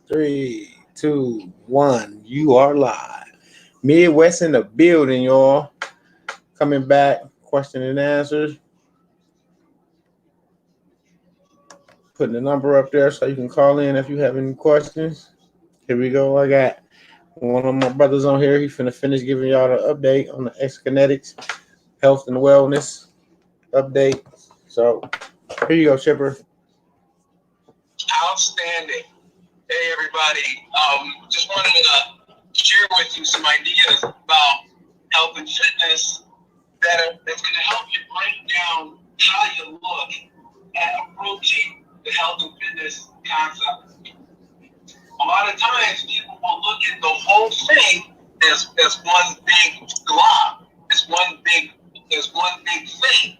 Three, two, one. You are live. Midwest in the building, y'all. Coming back, question and answers. Putting the number up there so you can call in if you have any questions. Here we go. I got one of my brothers on here. He finna finish giving y'all the update on the X-Kinetics health and wellness update. So here you go, Chipper. Outstanding. Hey, everybody. Just wanted to share with you some ideas about health and fitness that's going to help you break down how you look at approaching the health and fitness concept. A lot of times, people will look at the whole thing as one big glob, as one big thing.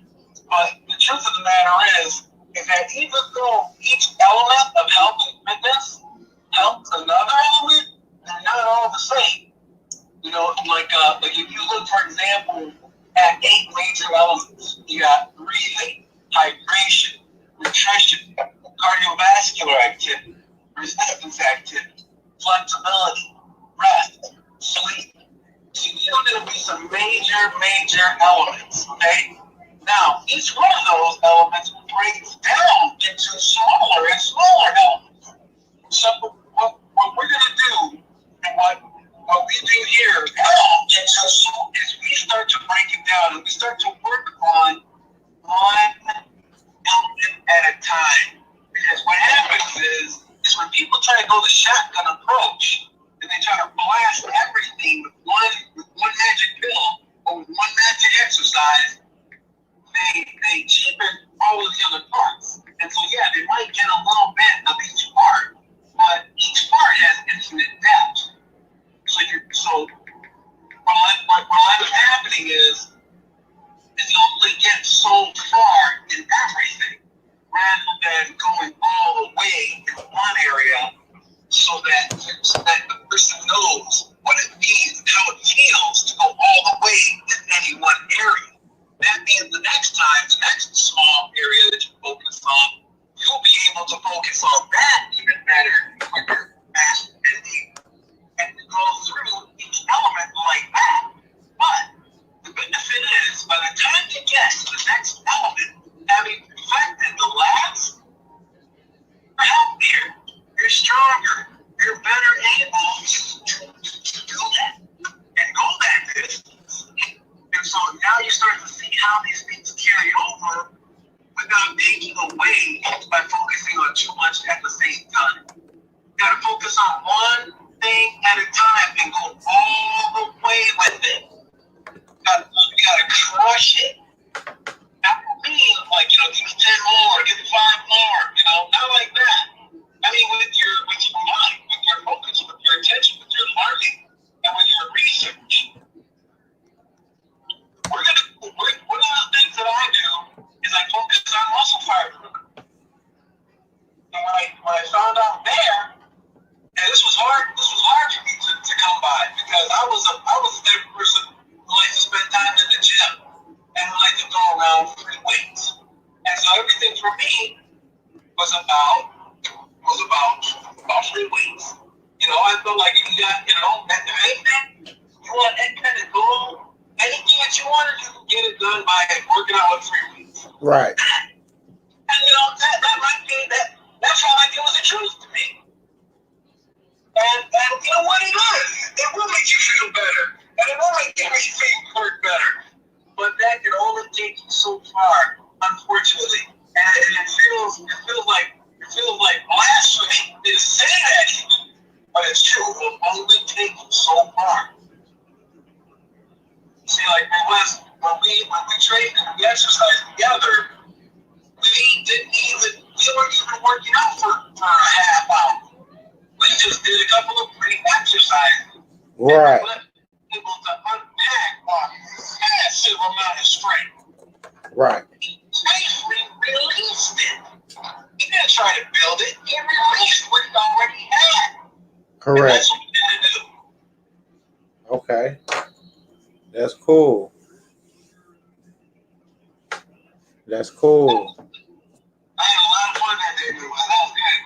But the truth of the matter is that even though each element of health and fitness helps another element, they're not all the same. You know, like if you look, for example, at 8 major elements, you got breathing, hydration, nutrition, cardiovascular activity, resistance activity, flexibility, rest, sleep. So these are going to be some major elements, okay? Now, each one of those elements breaks down into smaller and smaller elements. So what we're going to do, and what we do here is we start to break it down and we start to work on one element at a time. Because what happens is when people try to go the shotgun approach and they try to blast everything with one magic pill or with one magic exercise, they cheapen all of the other parts. And so, yeah, they might get a little bit of each part, but each part has infinite depth. So what ends up happening is you only get so far in everything rather than going all the way in one area so that the person knows what it means and how it feels to go all the way in any one area. That means the next time, the next small area that you focus on, you'll be able to focus on that even better, quicker, faster, and deeper. And go through each element like that. But the benefit is, by the time you get to the next element, having perfected the last, you're healthier, you're stronger, you're better able to do that and go that distance. And so now you start to see how these things carry over without taking away by focusing on too much at the same time. You gotta focus on one thing at a time and go all the way with it. You gotta crush it. That would mean give me 10 more, give me 5 more, not like that. I mean with your mind, with your focus, with your attention, with your learning, and with your research. One of the things that I do is I focus on muscle fiber. And when I found out there, and this was hard for me to come by because I was a type of person who likes to spend time in the gym and who likes to go around free weights. And so everything for me was about free weights. I felt like if you got, anything, you want any kind of goal, anything that you wanted, you can get it done by working out with free weights. Right. And that might be that felt like it was the truth to me. And you know what it is? It will make you feel better. And it will make everything work better. But that can only take you so far, unfortunately. And it feels like blasphemy to say that even. But it's true. It will only take you so far. See, like when we trained and we exercised together, we weren't even working out for a half hour. We just did a couple of brief exercises. Right. And we were able to unpack our massive amount of strength. Right. He released it. He didn't try to build it. He released what he already had. Correct. And that's what we had to do. Okay. That's cool. That's cool. I had a lot of fun that day. That was good.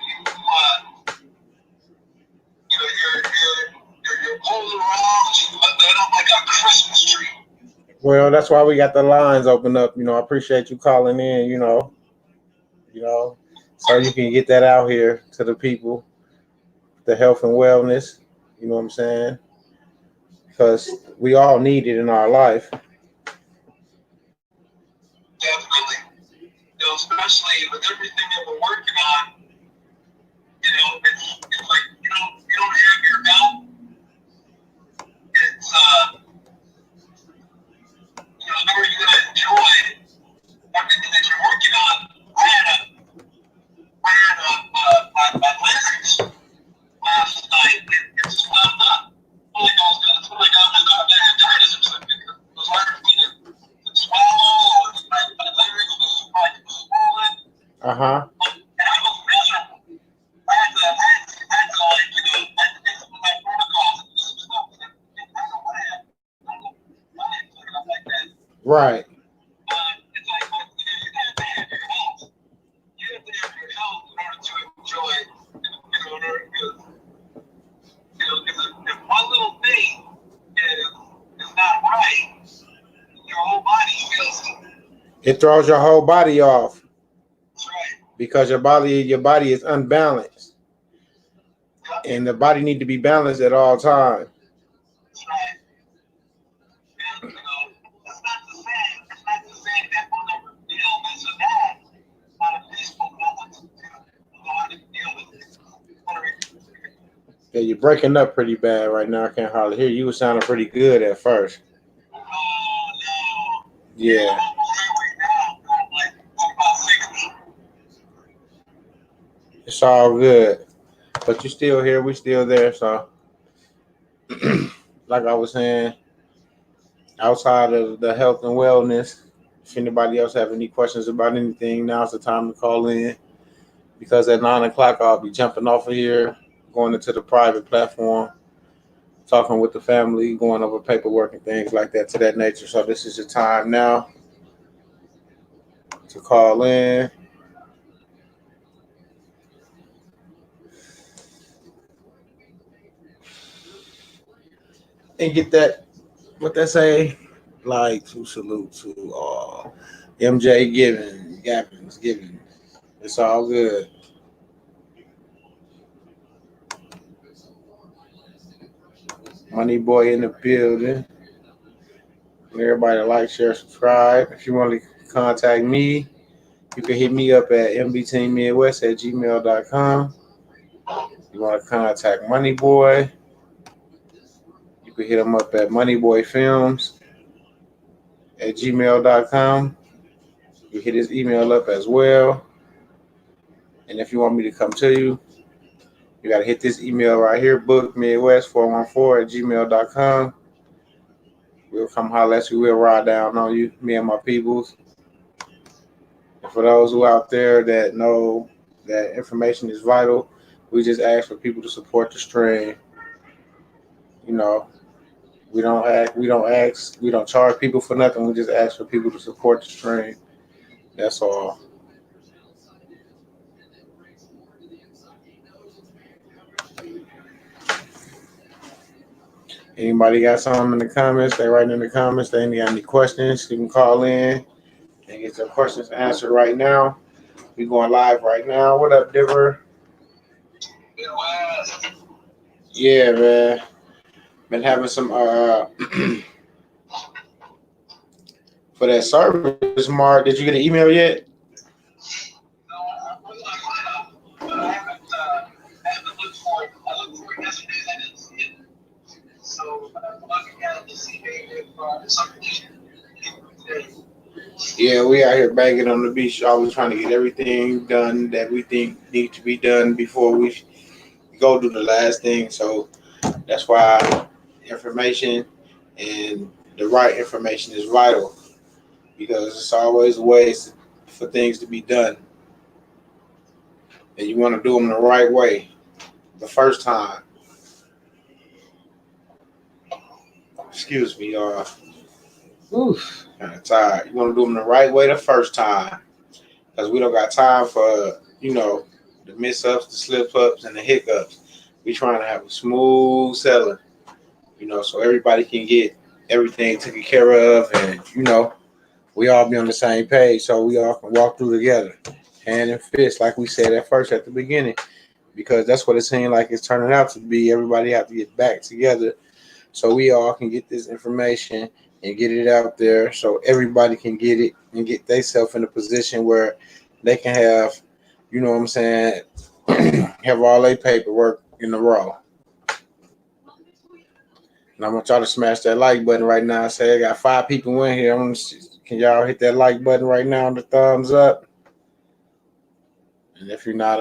set up like a Christmas tree. Well, that's why we got the lines open up. I appreciate you calling in. So you can get that out here to the people, the health and wellness. You know what I'm saying? Because we all need it in our life. Definitely. Especially with everything that we're working on, it's like you don't have your health. It's how are you gonna enjoy everything that you're working on? My lenses last night and swelled up. I was gonna die or something. It was hard for me to swallow. My larynx was like swollen. Uh-huh. And I was miserable. I had to like, I had to take some of my protocols and do some stuff that I don't want to have. I don't want it cleared up like that. Right. It's like, you have to have your health. You have to have your health in order to enjoy it. If one little thing is not right, your whole body feels it. It throws your whole body off. That's right. Because your body is unbalanced. Yep. And the body need to be balanced at all times. That's right. And it's not to say that we'll never feel this or that. It's not a peaceful moment to know how to deal with it. Yeah, you're breaking up pretty bad right now. I can't hardly hear you. You were sounding pretty good at first. Oh no. Yeah. It's all good. But you're still here. We're still there. So, like I was saying, outside of the health and wellness, if anybody else have any questions about anything, now's the time to call in. Because at 9 o'clock, I'll be jumping off of here, going into the private platform, talking with the family, going over paperwork and things like that to that nature. So this is your time now to call in. And get that, what they say, like to salute to MJ Gavin's giving. It's all good. Money Boy in the building. Everybody like, share, subscribe. If you want to contact me, you can hit me up at mbteammidwest@gmail.com. You want to contact Money Boy, you can hit him up at moneyboyfilms@gmail.com. You hit his email up as well. And if you want me to come to you, you got to hit this email right here, bookmidwest414@gmail.com. We'll come holler at you. We'll ride down on you, me and my peoples. And for those who out there that know that information is vital, we just ask for people to support the stream. We don't charge people for nothing. We just ask for people to support the stream. That's all. Anybody got something in the comments? They write in the comments. They got any questions? You can call in and get your questions answered right now. We going live right now. What up, Diver? Yeah, man. Been having some for that service, Mark. Did you get an email yet? No, I haven't looked for it. I looked for it yesterday and I didn't see it. So I'm looking at it to see maybe if something today. Yeah, we out here banging on the beach, always trying to get everything done that we think need to be done before we go do the last thing. So that's why information and the right information is vital, because it's always ways for things to be done. And you want to do them the right way the first time. Excuse me, y'all. Oof, kind of tired. You want to do them the right way the first time, because we don't got time for, the miss-ups, the slip-ups, and the hiccups. We trying to have a smooth sailing. So everybody can get everything taken care of, and we all be on the same page, so we all can walk through together, hand in fist, like we said at first at the beginning, because that's what it seemed like it's turning out to be. Everybody have to get back together, so we all can get this information and get it out there, so everybody can get it and get themselves in a position where they can have, what I'm saying, have all their paperwork in a row. And I want y'all to smash that like button right now. I say I got 5 people in here. Can y'all hit that like button right now on the thumbs up? And if you're not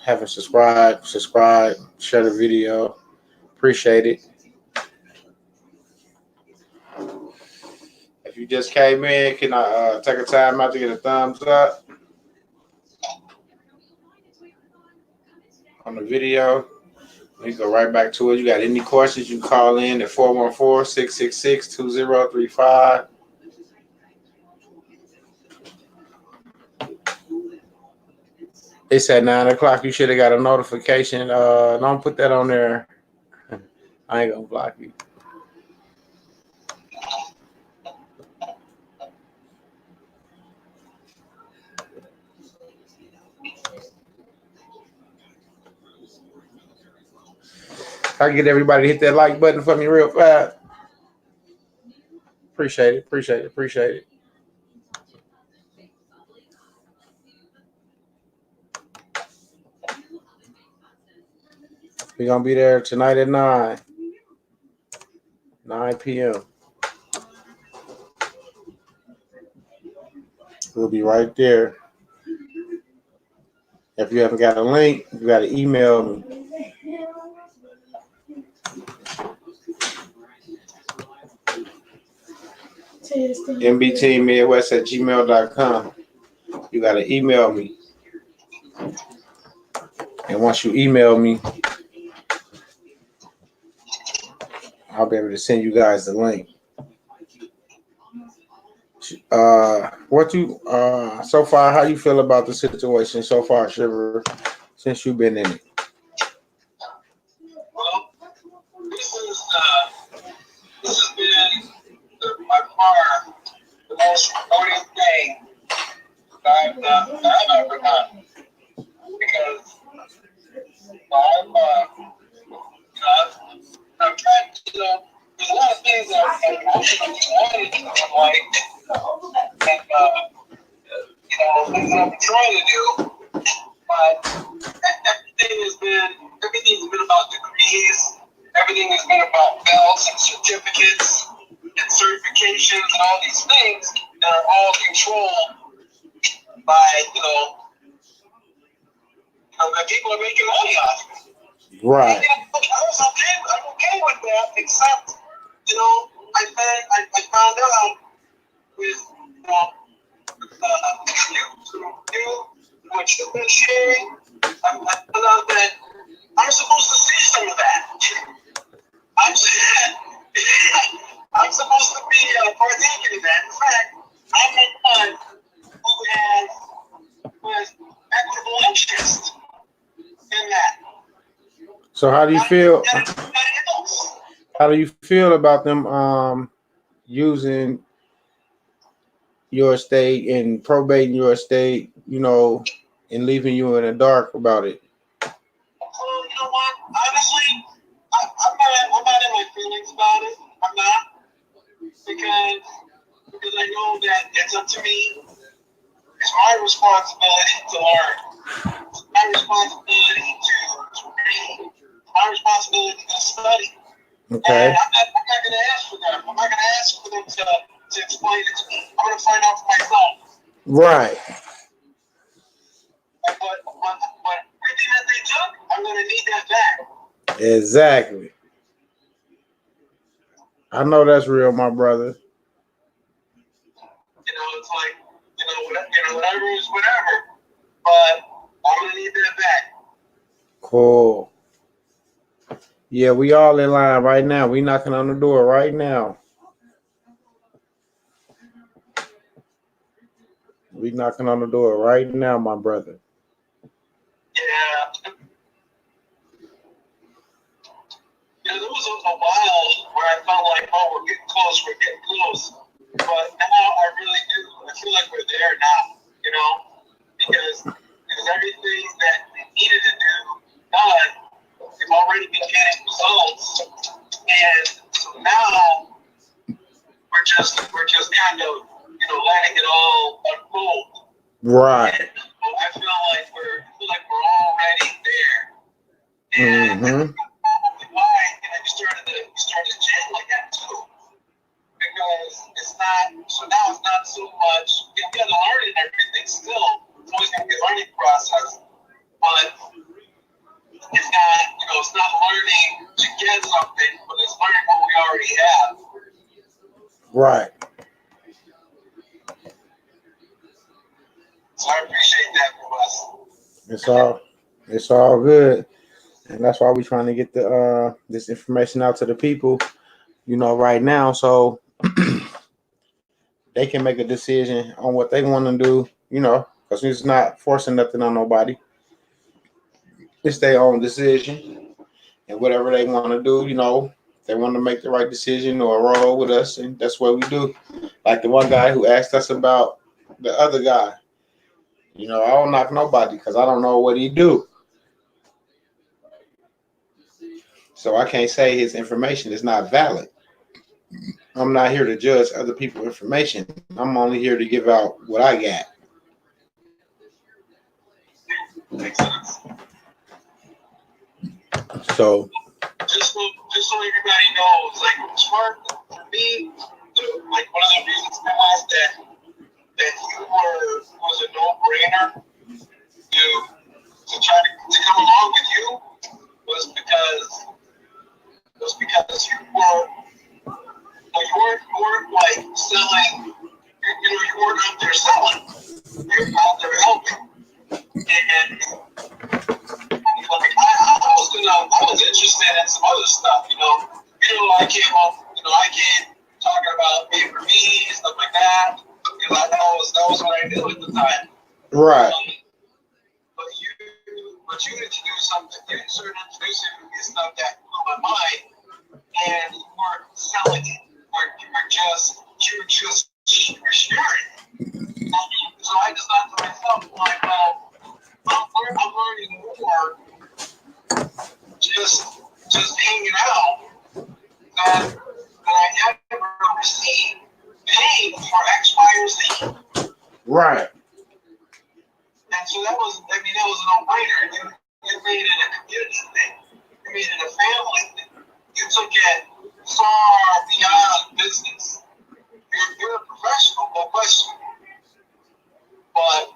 haven't subscribed, subscribe, share the video. Appreciate it. If you just came in, can I take a time out to get a thumbs up on the video? We go right back to it. You got any questions, you can call in at 414-666-2035. It's at 9 o'clock. You should have got a notification. Don't put that on there. I ain't gonna block you. I can get everybody to hit that like button for me real fast. Appreciate it. We're gonna be there tonight at 9 p.m. We'll be right there. If you haven't got a link, you got to email me. mbtmidwest@gmail.com. You got to email me. And once you email me, I'll be able to send you guys the link. So far, how you feel about the situation so far, Shiver, since you've been in it? Well, this has been by far the most rewarding thing that I've ever done, because I've tried to, there's a lot of things that I wanted to do in life, and things that I've been trying to do, but everything's been about degrees, everything has been about belts and certificates and certifications and all these things that are all controlled by, that people are making money off of. Right. I'm okay with that, except, I found out with, what you've been sharing, I found out that I'm supposed to see some of that. I'm supposed to be partaking in that. In fact, I'm the one who has equitable interest in that. So how do you feel? How do you feel about them using your estate and probating your estate, and leaving you in the dark about it? You know what? Honestly, I'm not in my feelings about it. I'm not, because I know that it's up to me. It's my responsibility to learn. It's my responsibility to read. It's my responsibility to study. Okay. And I'm not going to ask for them. I'm not going to ask for them to explain it to me. I'm going to find out for myself. Right. But everything that they took, I'm going to need that back. Exactly. I know that's real, my brother. It's like, whatever is whatever. But I'm going to need that back. Cool. Yeah, we all in line right now. We knocking on the door right now. We knocking on the door right now, my brother. Yeah. There was a while close, but now I really do. I feel like we're there now, you know, because everything that we needed to do done, we've already been getting results, and so now we're just kind of, you know, letting it all unfold. Right. And I feel like we're already there. And why? And I started to jam like that too, because it's not. So now it's not so much. We got to learn and everything still. It's always going to be a learning process, but it's not. You know, it's not learning to get something, but it's learning what we already have. Right. So I appreciate that from us. It's all good. And that's why we're trying to get the this information out to the people, you know, right now, so they can make a decision on what they want to do, you know, because it's not forcing nothing on nobody. It's their own decision, and whatever they want to do, you know, if they want to make the right decision or roll with us, and that's what we do. Like the one guy who asked us about the other guy, you know, I don't knock nobody because I don't know what he do. So I can't say his information is not valid. I'm not here to judge other people's information. I'm only here to give out what I got. Makes sense. So just so everybody knows, like smart for me, like one of the reasons was that you was a no-brainer to try to come along with you was because you weren't like selling, you weren't out there selling, you're out there helping. And like I was interested in some other stuff, I came talking about pay for me and stuff like that, because I know that was what I did at the time. right. But you introduced something, you started introducing me stuff that blew my mind, and you weren't selling it, you were sharing. So I just thought to myself, like, well, I'm learning more just hanging out than I ever received paid for X, Y, or Z. Right. And so that was a no-brainer. You made it a community thing. You made it a family thing. You took it far beyond business. You're a professional, no question. But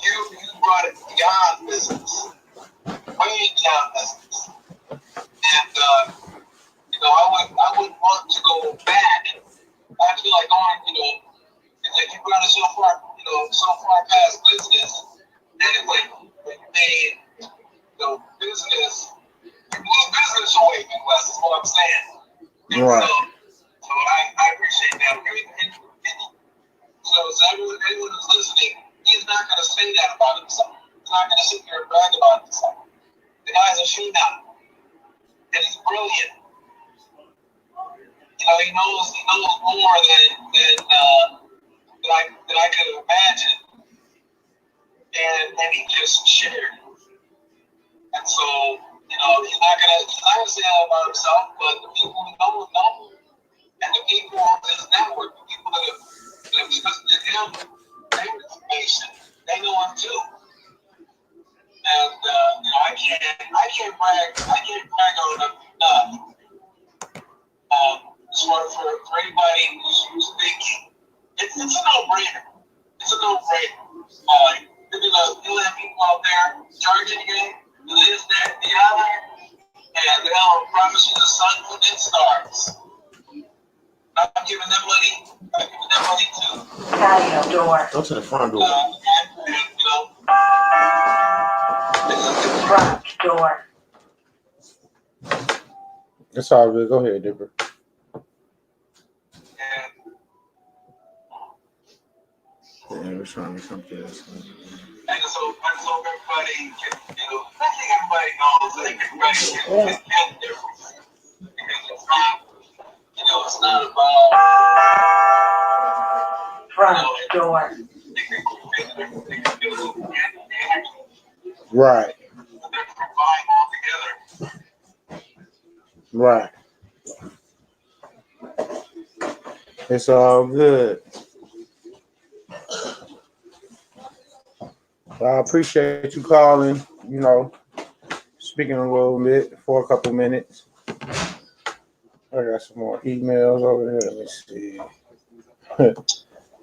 you brought it beyond business, way beyond business. And I wouldn't want to go back. I feel like it's like you brought it so far past business, and it's like you made business. You blew business away, Wes, is what I'm saying. Right. So I appreciate that. So anyone who's listening, he's not going to say that about himself. He's not going to sit here and brag about himself. The guy's a phenom, and he's brilliant. He knows more than I could imagine, and he just shared. And so he's not gonna say that about himself, but the people who know, and the people on this network, the people that have trusted him, their information, they know him too. And I can't brag on him enough. For anybody who's thinking, it's a no-brainer. It's a no-brainer. You'll have people out there charging you this, that, the other, and they'll promise you the sun, moon, and stars. I'm giving them money too. Patio door. Go to the front door. Front door. It's all good. Go ahead, Dipper. Yeah, we're trying to come to this. I just hope everybody can, I think everybody knows, I think everybody can feel the difference. Because it's not, it's not about Front door. Right. Right. It's all good. I appreciate you calling, speaking a little bit for a couple minutes. I got some more emails over here. Let me see.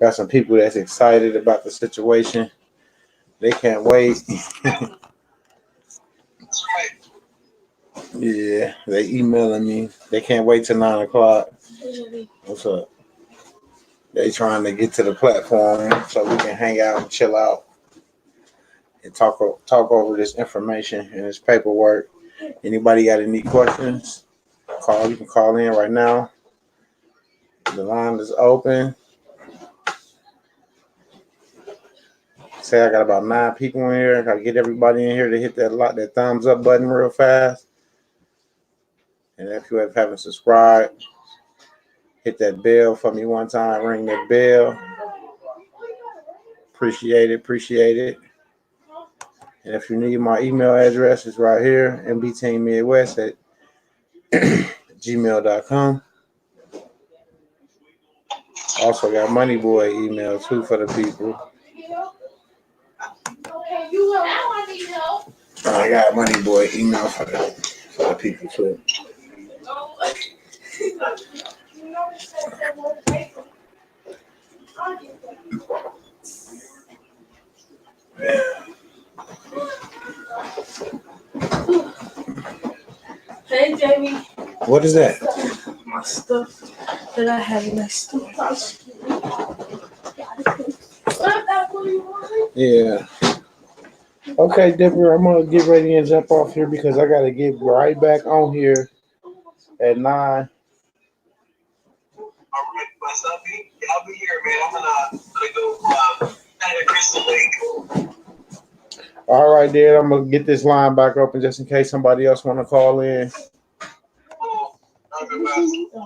Got some people that's excited about the situation. They can't wait. Yeah, they emailing me. They can't wait till 9 o'clock. What's up? They trying to get to the platform so we can hang out and chill out and talk over this information and this paperwork. Anybody got any questions? You can call in right now. The line is open. Say I got about 9 people in here. I gotta get everybody in here to hit that thumbs up button real fast. And if you haven't subscribed, hit that bell for me one time. Ring that bell. Appreciate it. And if you need my email address, it's right here, mbteammidwest@gmail.com. Also got Money Boy email too for the people. I got Money Boy email for the people too. Hey, Jamie. What is that? My stuff that I have in my stuff. Yeah. Okay, Dipper, I'm gonna get ready and jump off here because I gotta get right back on here at 9. All right, I'll be here, man. I'm gonna go at Crystal Lake. All right, then I'm gonna get this line back open just in case somebody else want to call in.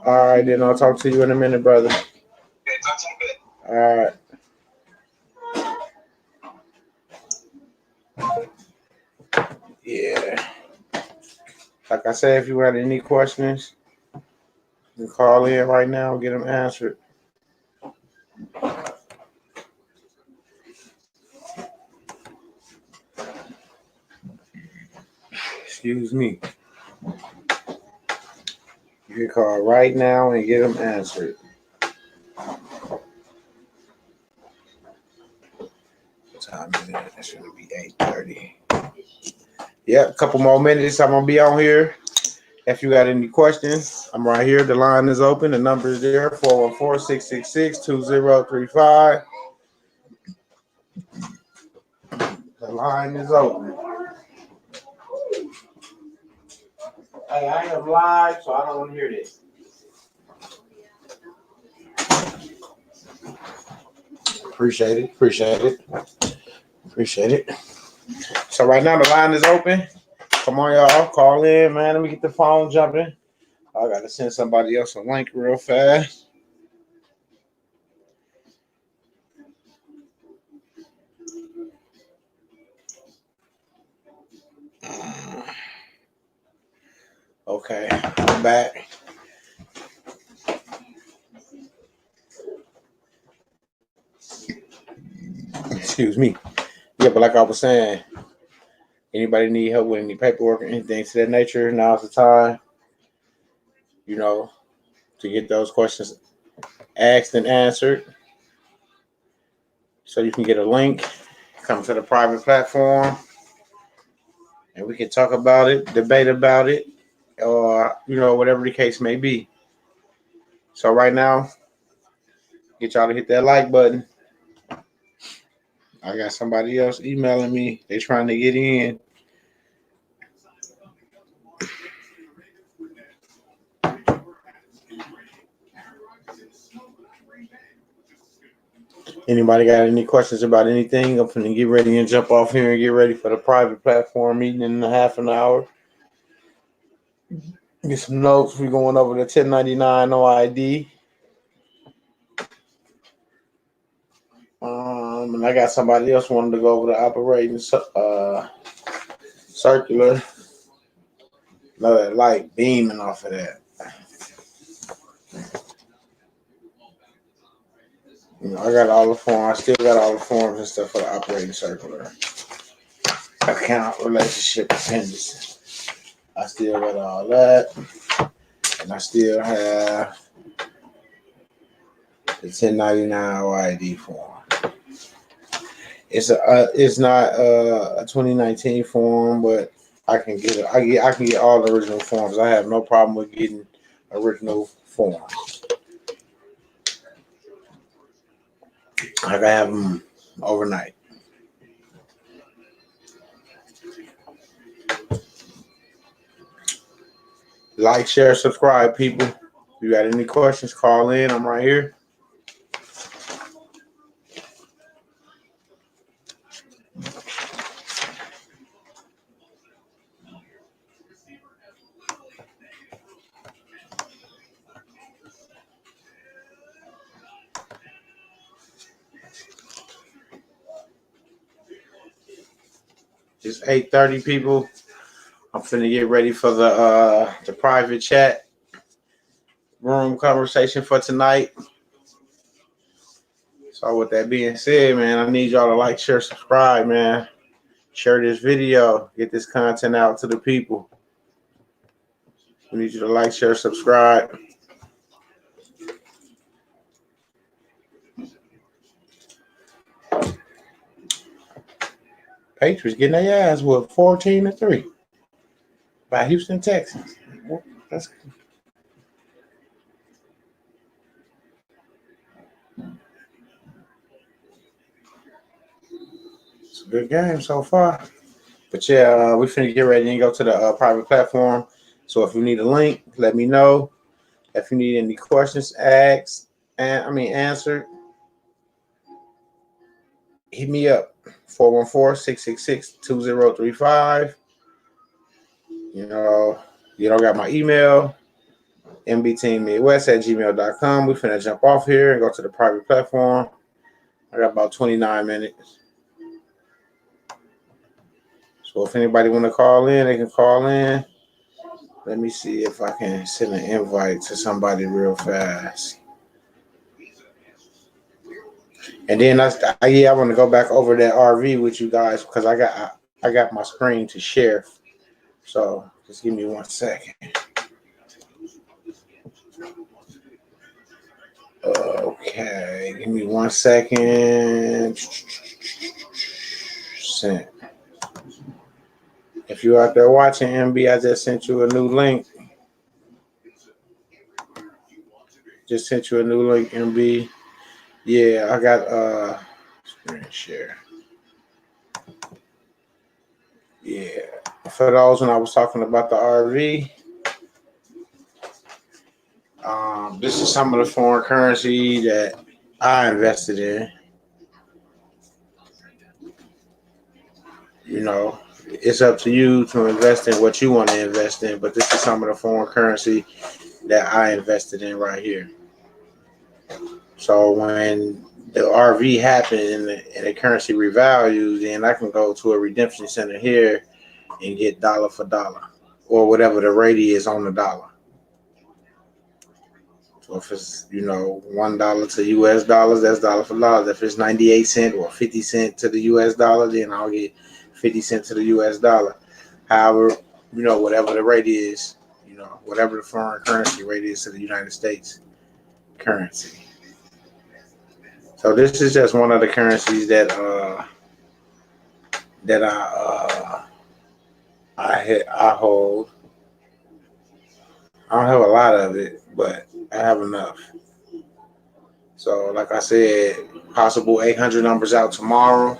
All right, then I'll talk to you in a minute, brother. Okay, talk to you in a bit. All right. Yeah. Like I said, if you had any questions, you can call in right now and get them answered. Excuse me. You can call right now and get them answered. What time is it? It should be 8:30. Yeah, a couple more minutes. I'm gonna be on here. If you got any questions, I'm right here. The line is open. The number is there, 414-666-2035. The line is open. Hey, I am live, so I don't want to hear this. Appreciate it. So right now the line is open. Come on, y'all. Call in, man. Let me get the phone jumping. I gotta send somebody else a link real fast. Okay, I'm back. Excuse me. Yeah, but like I was saying, anybody need help with any paperwork or anything to that nature, now's the time, to get those questions asked and answered. So you can get a link, come to the private platform, and we can talk about it, debate about it, or, whatever the case may be. So right now, get y'all to hit that like button. I got somebody else emailing me. They trying to get in. Anybody got any questions about anything? I'm finna get ready and jump off here and get ready for the private platform meeting in half an hour. Get some notes. We're going over the 1099 no ID. And I got somebody else wanting to go over the operating circular. Another light beaming off of that. You know, I got all the forms. I still got all the forms and stuff for the operating circular. Account, relationship, dependency. I still got all that. And I still have the 1099 OID form. It's not a 2019 form, but I can get it. I can get all the original forms. I have no problem with getting original forms. I can have them overnight. Like, share, subscribe, people. If you got any questions, call in. I'm right here. It's 8:30, people. I'm finna get ready for the private chat room conversation for tonight. So with that being said, man, I need y'all to like, share, subscribe, man. Share this video. Get this content out to the people. We need you to like, share, subscribe. Patriots getting their ass with 14-3 by Houston Texans. That's it's a good game so far. But yeah, we finna get ready and go to the private platform. So if you need a link, let me know. If you need any questions asked and answered, hit me up. 414-666-2035. You know, you don't got my email, mbteammidwest@gmail.com. We finna jump off here and go to the private platform. I got about 29 minutes. So if anybody want to call in, they can call in. Let me see if I can send an invite to somebody real fast. And then I want to go back over that RV with you guys because I got my screen to share. So just give me 1 second. Okay, give me 1 second. Sent. If you're out there watching, MB, I just sent you a new link. Just sent you a new link, MB. Yeah, I got screen share. Yeah. For those when I was talking about the RV, this is some of the foreign currency that I invested in. You know, it's up to you to invest in what you want to invest in, but this is some of the foreign currency that I invested in right here. So when the RV happened and the currency revalues, then I can go to a redemption center here and get dollar for dollar or whatever the rate is on the dollar. So if it's, $1 to US dollars, that's dollar for dollar. If it's 98 cents or 50 cents to the US dollar, then I'll get 50 cents to the US dollar. However, whatever the rate is, whatever the foreign currency rate is to the United States currency. So this is just one of the currencies that I hold. I don't have a lot of it, but I have enough. So like I said, possible 800 numbers out tomorrow.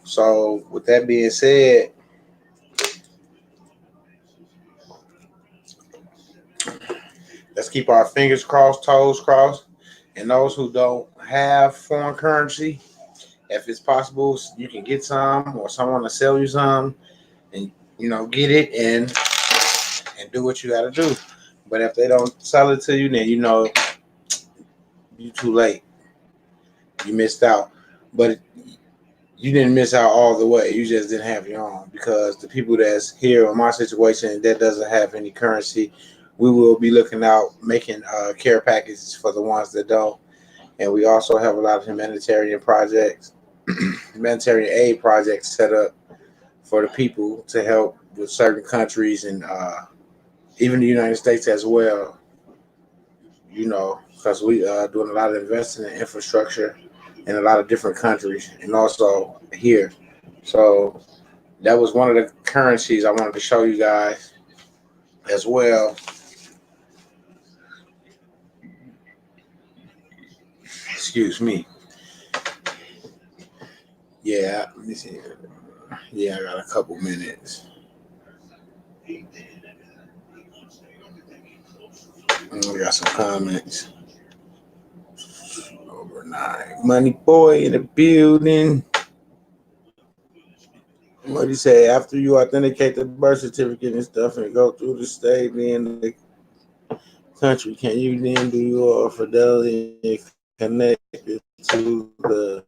So with that being said, let's keep our fingers crossed, toes crossed. And those who don't have foreign currency, if it's possible, you can get some or someone to sell you some and, get it and and do what you got to do. But if they don't sell it to you, then you know you too late. You missed out. But you didn't miss out all the way. You just didn't have your own, because the people that's here in my situation that doesn't have any currency, we will be looking out making care packages for the ones that don't. And we also have a lot of humanitarian projects, humanitarian aid projects set up for the people to help with certain countries and even the United States as well. You know, because we doing a lot of investing in infrastructure in a lot of different countries and also here. So that was one of the currencies I wanted to show you guys as well. Excuse me. Yeah, let me see. Yeah, I got a couple minutes. We got some comments. Overnight. Money boy in the building. What do you say? After you authenticate the birth certificate and stuff and go through the state, then the country, can you then do your fidelity connected to the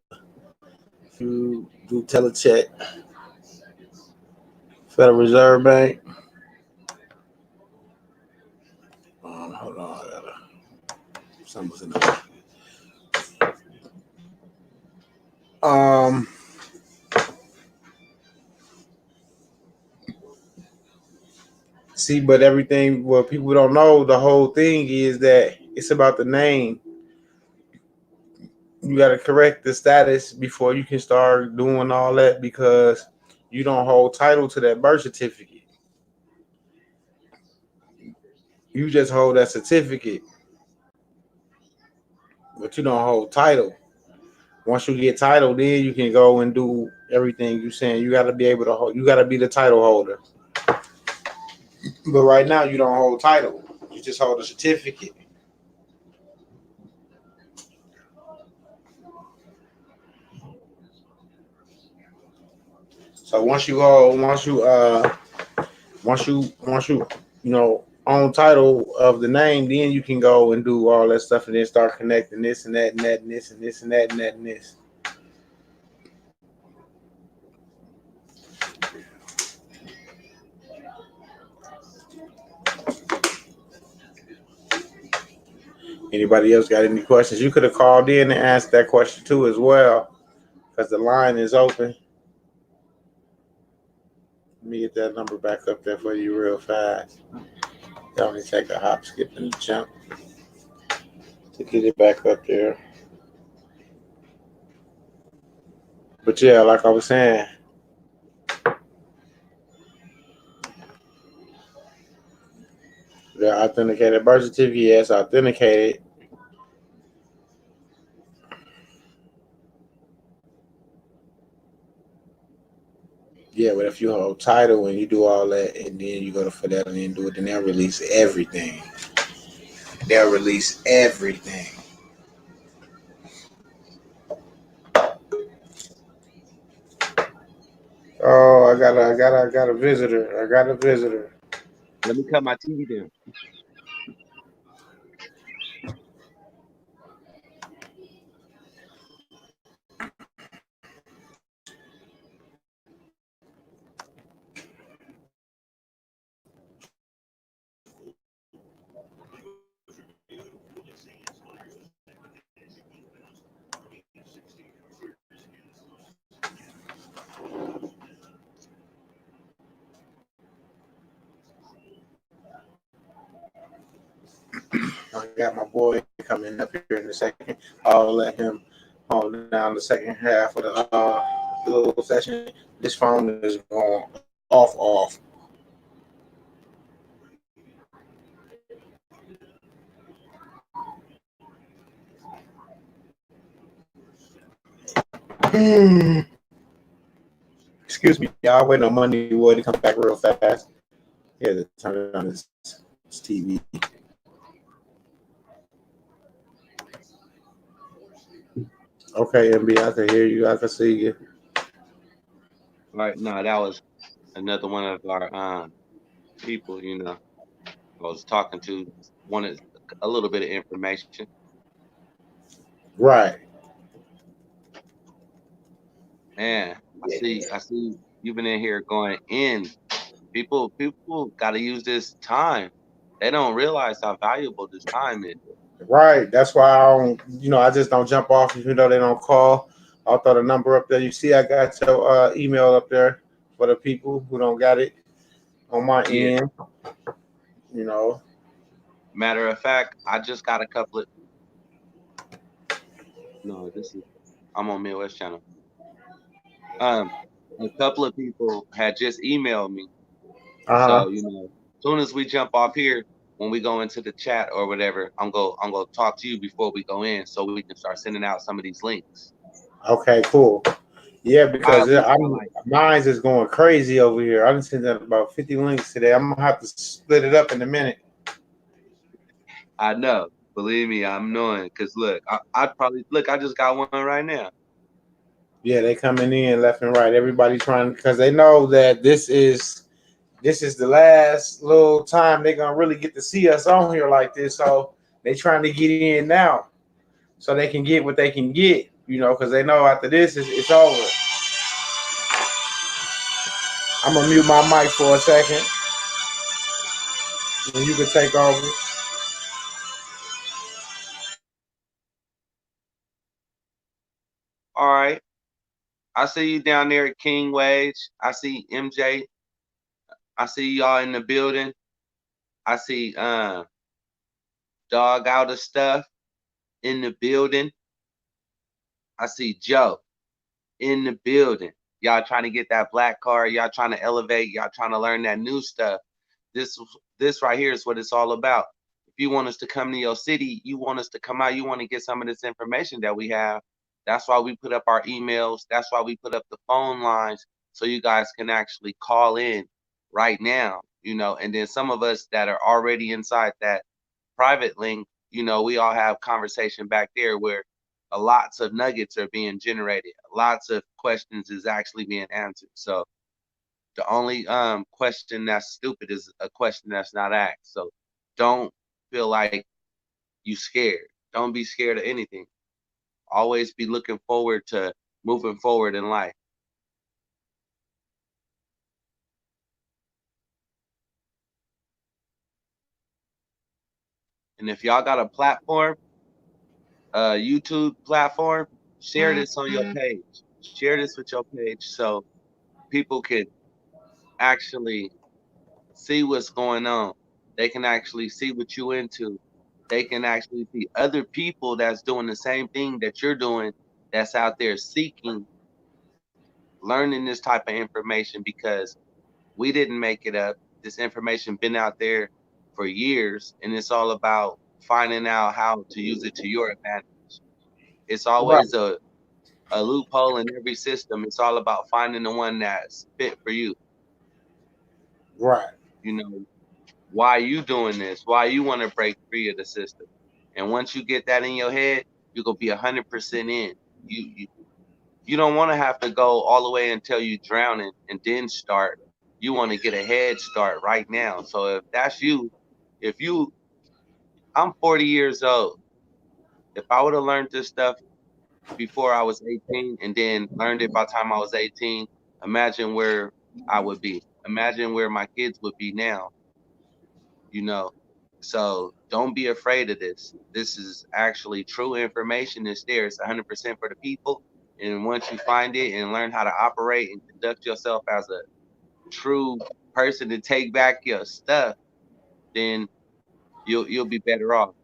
you do telecheck Federal Reserve Bank? Hold on, I gotta something's in there. See, but everything what people don't know, the whole thing is that it's about the name. You got to correct the status before you can start doing all that, because you don't hold title to that birth certificate. You just hold that certificate, but you don't hold title. Once you get title, then you can go and do everything you're saying. You got to be able to hold. You got to be the title holder. But right now, you don't hold title. You just hold a certificate. So once you you know own title of the name, then you can go and do all that stuff and then start connecting this and that and that and this and this and that and that and this. Anybody else got any questions? You could have called in and asked that question too as well, because the line is open. Let me get that number back up there for you real fast. It only take a hop, skip, and a jump to get it back up there. But yeah, like I was saying, the authenticated birth certificate, yes, authenticated. Yeah, but if you hold title and you do all that and then you go to Fidelity and do it, then they'll release everything. They'll release everything. Oh, I got a visitor. I got a visitor. Let me cut my TV down. I got my boy coming up here in a second. I'll let him hold down the second half of the little session. This phone is going off. Excuse me, y'all. Waiting on Monday Boy to come back real fast. Yeah, to turn on his TV. Okay, MB, I can hear you. I can see you. Right, no, that was another one of our people, you know. was talking to, wanted a little bit of information. Right. Man, I see you've been in here going in. People got to use this time. They don't realize how valuable this time is. Right. That's why I don't, I just don't jump off even though they don't call. I'll throw the number up there. You see, I got your email up there for the people who don't got it on my Yeah. end. You know. Matter of fact, I just got a couple of. No, this is. I'm on Midwest channel. Um, a couple of people had just emailed me. Uh So huh. as soon as we jump off here, when we go into the chat or whatever, I'm gonna talk to you before we go in, so we can start sending out some of these links. Okay. Cool. Yeah, I because at least got I'm like, mine's is going crazy over here. I done sent out about 50 links today. I'm gonna have to split it up in a minute. I know, believe me, I'm knowing. Because look, I'd probably look. I just got one right now. Yeah, they coming in left and right. Everybody trying because they know that this is the last little time they're gonna really get to see us on here like this. So they trying to get in now so they can get what they can get, because they know after this it's over. I'm gonna mute my mic for a second, and you can take over. All right, I see you down there at King Wage. I see MJ. I see y'all in the building. I see Dog Out of Stuff in the building. I see Joe in the building. Y'all trying to get that black card. Y'all trying to elevate. Y'all trying to learn that new stuff. This this right here is what it's all about. If you want us to come to your city, you want us to come out, you want to get some of this information that we have. That's why we put up our emails. That's why we put up the phone lines so you guys can actually call in right now, and then some of us that are already inside that private link, we all have conversation back there where lots of nuggets are being generated. Lots of questions is actually being answered. So the only question that's stupid is a question that's not asked. So don't feel like you scared. Don't be scared of anything. Always be looking forward to moving forward in life. And if y'all got a platform, a YouTube platform, share this on your page. Share this with your page so people can actually see what's going on. They can actually see what you into. They can actually see other people that's doing the same thing that you're doing, that's out there seeking, learning this type of information because we didn't make it up. This information been out there for years, and it's all about finding out how to use it to your advantage. It's Right, always a loophole in every system. It's all about finding the one that's fit for you. right, You know, why you doing this? Why you want to break free of the system? And once you get that in your head, you're gonna be 100% in. You don't want to have to go all the way until you drowning and then start. You want to get a head start right now. So if that's you, if you, I'm 40 years old. If I would have learned this stuff before I was 18 and then learned it by the time I was 18, imagine where I would be. Imagine where my kids would be now, you know. So don't be afraid of this. This is actually true information. It's there. It's 100% for the people. And once you find it and learn how to operate and conduct yourself as a true person to take back your stuff, then you'll be better off.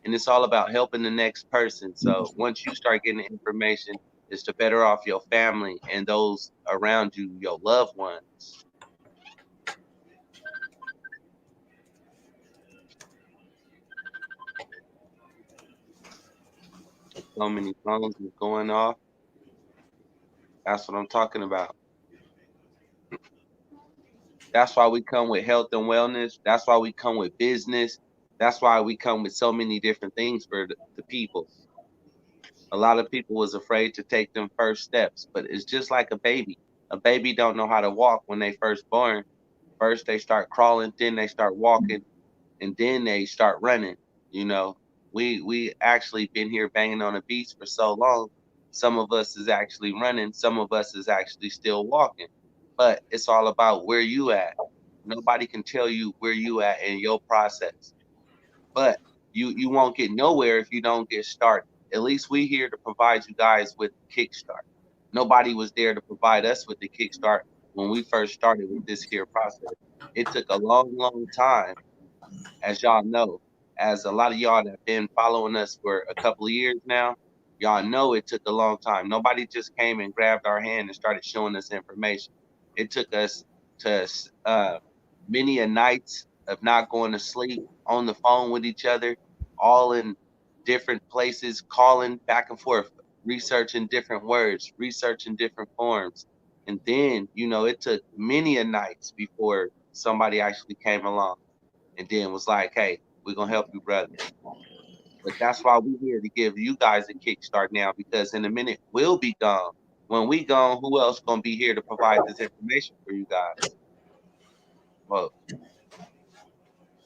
And it's all about helping the next person. So once you start getting the information, it's to better off your family and those around you, your loved ones. So many phones is going off. That's what I'm talking about. That's why we come with health and wellness. That's why we come with business. That's why we come with so many different things for the people. A lot of people was afraid to take them first steps, but it's just like a baby. A baby don't know how to walk when they first born. First they start crawling, then they start walking. and then they start running. You know, we actually been here banging on the beats for so long. Some of us is actually running, some of us is actually still walking. But it's all about where you at. Nobody can tell you where you at in your process. But you won't get nowhere if you don't get started. At least we here to provide you guys with kickstart. Nobody was there to provide us with the kickstart when we first started with this here process. It took a long, long time, as y'all know, as a lot of y'all that have been following us for a couple of years now, y'all know it took a long time. Nobody just came and grabbed our hand and started showing us information. It took us to many a nights of not going to sleep, on the phone with each other, all in different places, calling back and forth, researching different words, researching different forms. And then, you know, it took many a nights before somebody actually came along and then was like, hey, we're gonna help you, brother. But that's why we're here to give you guys a kickstart now, because in a minute we'll be gone. When we gone, who else gonna be here to provide this information for you guys? Well,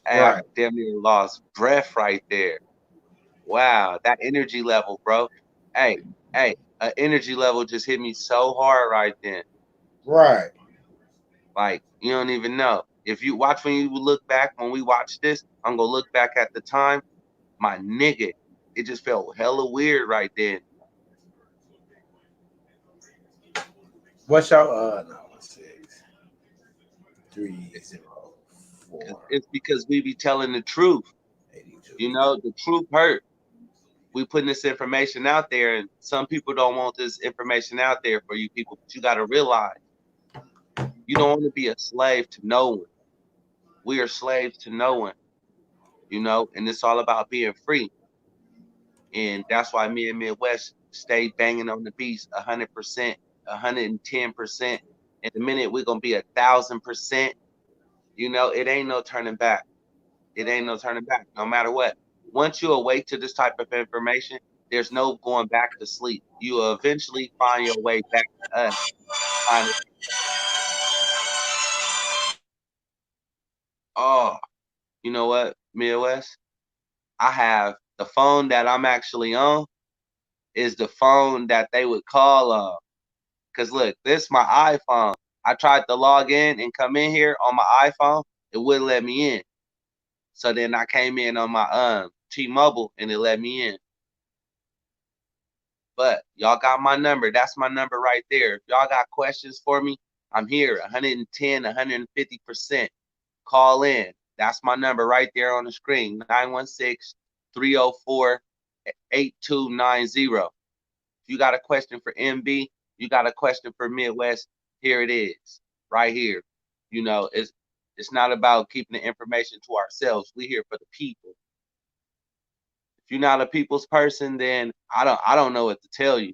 hey, I Right. damn near lost breath right there. Wow, that energy level, bro. Hey, hey, an energy level just hit me so hard right then. Right. Like, you don't even know. If you watch, when you look back, when we watch this, I'm gonna look back at the time, my nigga, it just felt hella weird right then. What's your no 6-3-0-4 It's because we be telling the truth. 82. You know, the truth hurt. We putting this information out there, and some people don't want this information out there for you people. But you got to realize, you don't want to be a slave to no one. We are slaves to no one, you know, and it's all about being free. And that's why me and Midwest stay banging on the beats 100%, 110%. In a minute, we're gonna be 1,000%. You know, it ain't no turning back. It ain't no turning back, no matter what. Once you awake to this type of information, there's no going back to sleep. You will eventually find your way back to us. Find- Oh, you know what, Midwest? I have the phone that I'm actually on is the phone that they would call on. Cause look, this is my iPhone. I tried to log in and come in here on my iPhone. It wouldn't let me in. So then I came in on my T-Mobile and it let me in. But y'all got my number. That's my number right there. If y'all got questions for me, I'm here. 110, 150%. Call in. That's my number right there on the screen. 916-304-8290. If you got a question for MB, you got a question for Midwest, here it is. Right here. You know, it's not about keeping the information to ourselves. We're here for the people. If you're not a people's person, then I don't know what to tell you.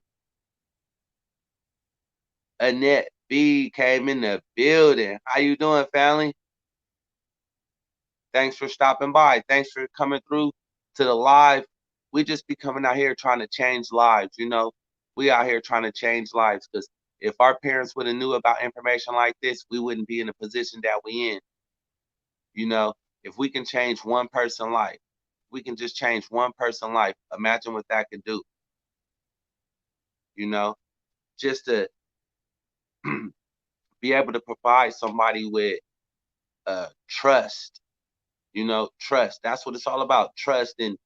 Annette B came in the building. How you doing, family? Thanks for stopping by. Thanks for coming through to the live. We just be coming out here trying to change lives, you know. We out here trying to change lives, because if our parents would have knew about information like this, we wouldn't be in the position that we in. You know, if we can change one person's life, we can just change one person's life. Imagine what that could do. You know, just to be able to provide somebody with trust. You know, trust. That's what it's all about. Trust. And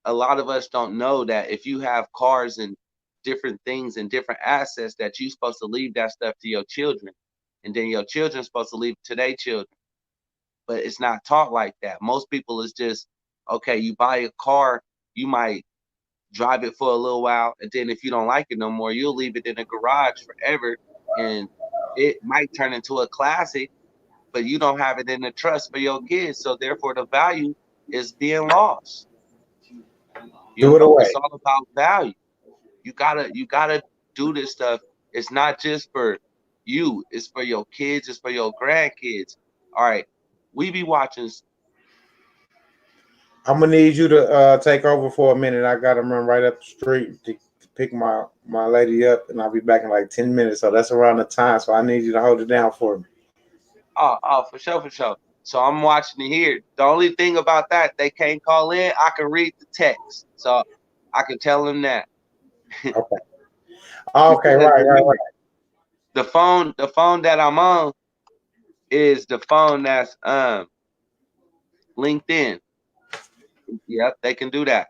a lot of us don't know that if you have cars and different things and different assets, that you're supposed to leave that stuff to your children. And then your children's supposed to leave it to their children. But it's not taught like that. Most people is just, okay, you buy a car, you might drive it for a little while, and then if you don't like it no more, you'll leave it in a garage forever. And it might turn into a classic, but you don't have it in the trust for your kids. So therefore the value is being lost. You Do it know, away. it's all about value. You gotta do this stuff. It's not just for you, it's for your kids, it's for your grandkids. All right. We be watching. I'm gonna need you to take over for a minute. I gotta run right up the street to pick my lady up, and I'll be back in like 10 minutes. So that's around the time. So I need you to hold it down for me. Oh, for sure, for sure. So I'm watching it here. The only thing about that, they can't call in. I can read the text, so I can tell them that. Okay. Okay. Because Right. Right. remember, the phone that I'm on is the phone that's linked in. Yep, they can do that.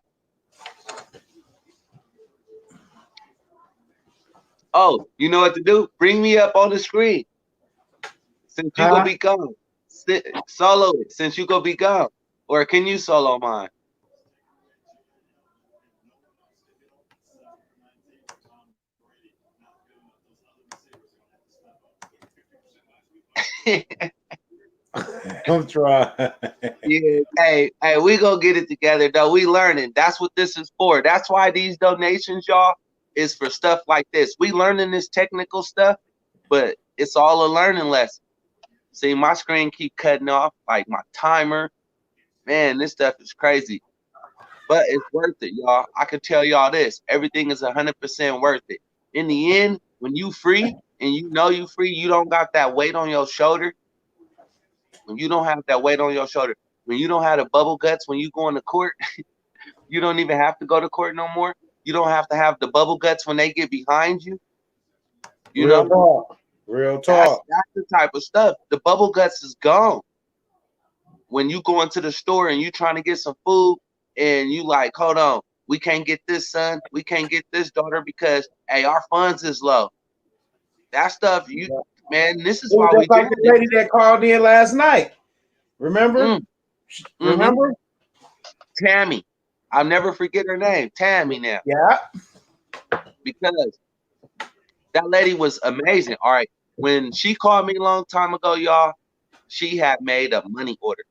Oh, you know what to do? Bring me up on the screen since you gonna Huh? be gone. Solo it since you gonna be gone, or can you solo mine? I'm trying. Yeah, hey, we gonna get it together though. We learning. That's what this is for. That's why these donations, y'all, is for stuff like this. We learning this technical stuff, but it's all a learning lesson. See, my screen keep cutting off, like my timer. Man, this stuff is crazy. But it's worth it, y'all. I can tell y'all this. Everything is 100% worth it. In the end, when you free and you know you free, you don't got that weight on your shoulder. When you don't have that weight on your shoulder, when you don't have the bubble guts when you go into court, you don't even have to go to court no more. You don't have to have the bubble guts when they get behind you. You Real know, talk. Real that's talk. the type of stuff. The bubble guts is gone. When you go into the store and you trying to get some food and you like, hold on, we can't get this son, we can't get this daughter because hey, our funds is low. That stuff, you man, this is It was why we just like doing the this. lady that called in last night. Remember? Mm, mm-hmm. Remember? Tammy. I'll never forget her name, Tammy now. Yeah. Because that lady was amazing. All right. When she called me a long time ago, y'all, she had made a money order.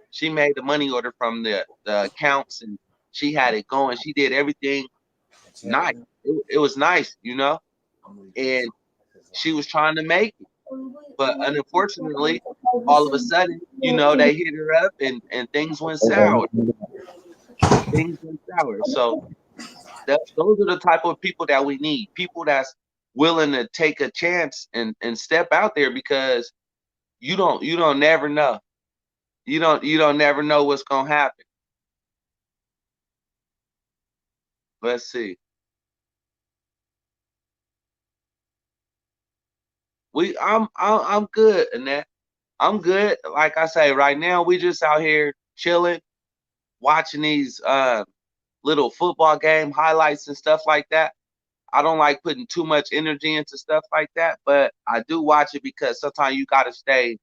She made the money order from the accounts and she had it going. She did everything nice. It was nice, you know, and she was trying to make it. But unfortunately, all of a sudden, you know, they hit her up and things went sour. Things went sour. So those are the type of people that we need. People that's willing to take a chance and step out there because you don't never know. You don't never know what's gonna happen. Let's see. I'm good, Annette. I'm good. Like I say, right now we just out here chilling, watching these little football game highlights and stuff like that. I don't like putting too much energy into stuff like that, but I do watch it because sometimes you gotta stay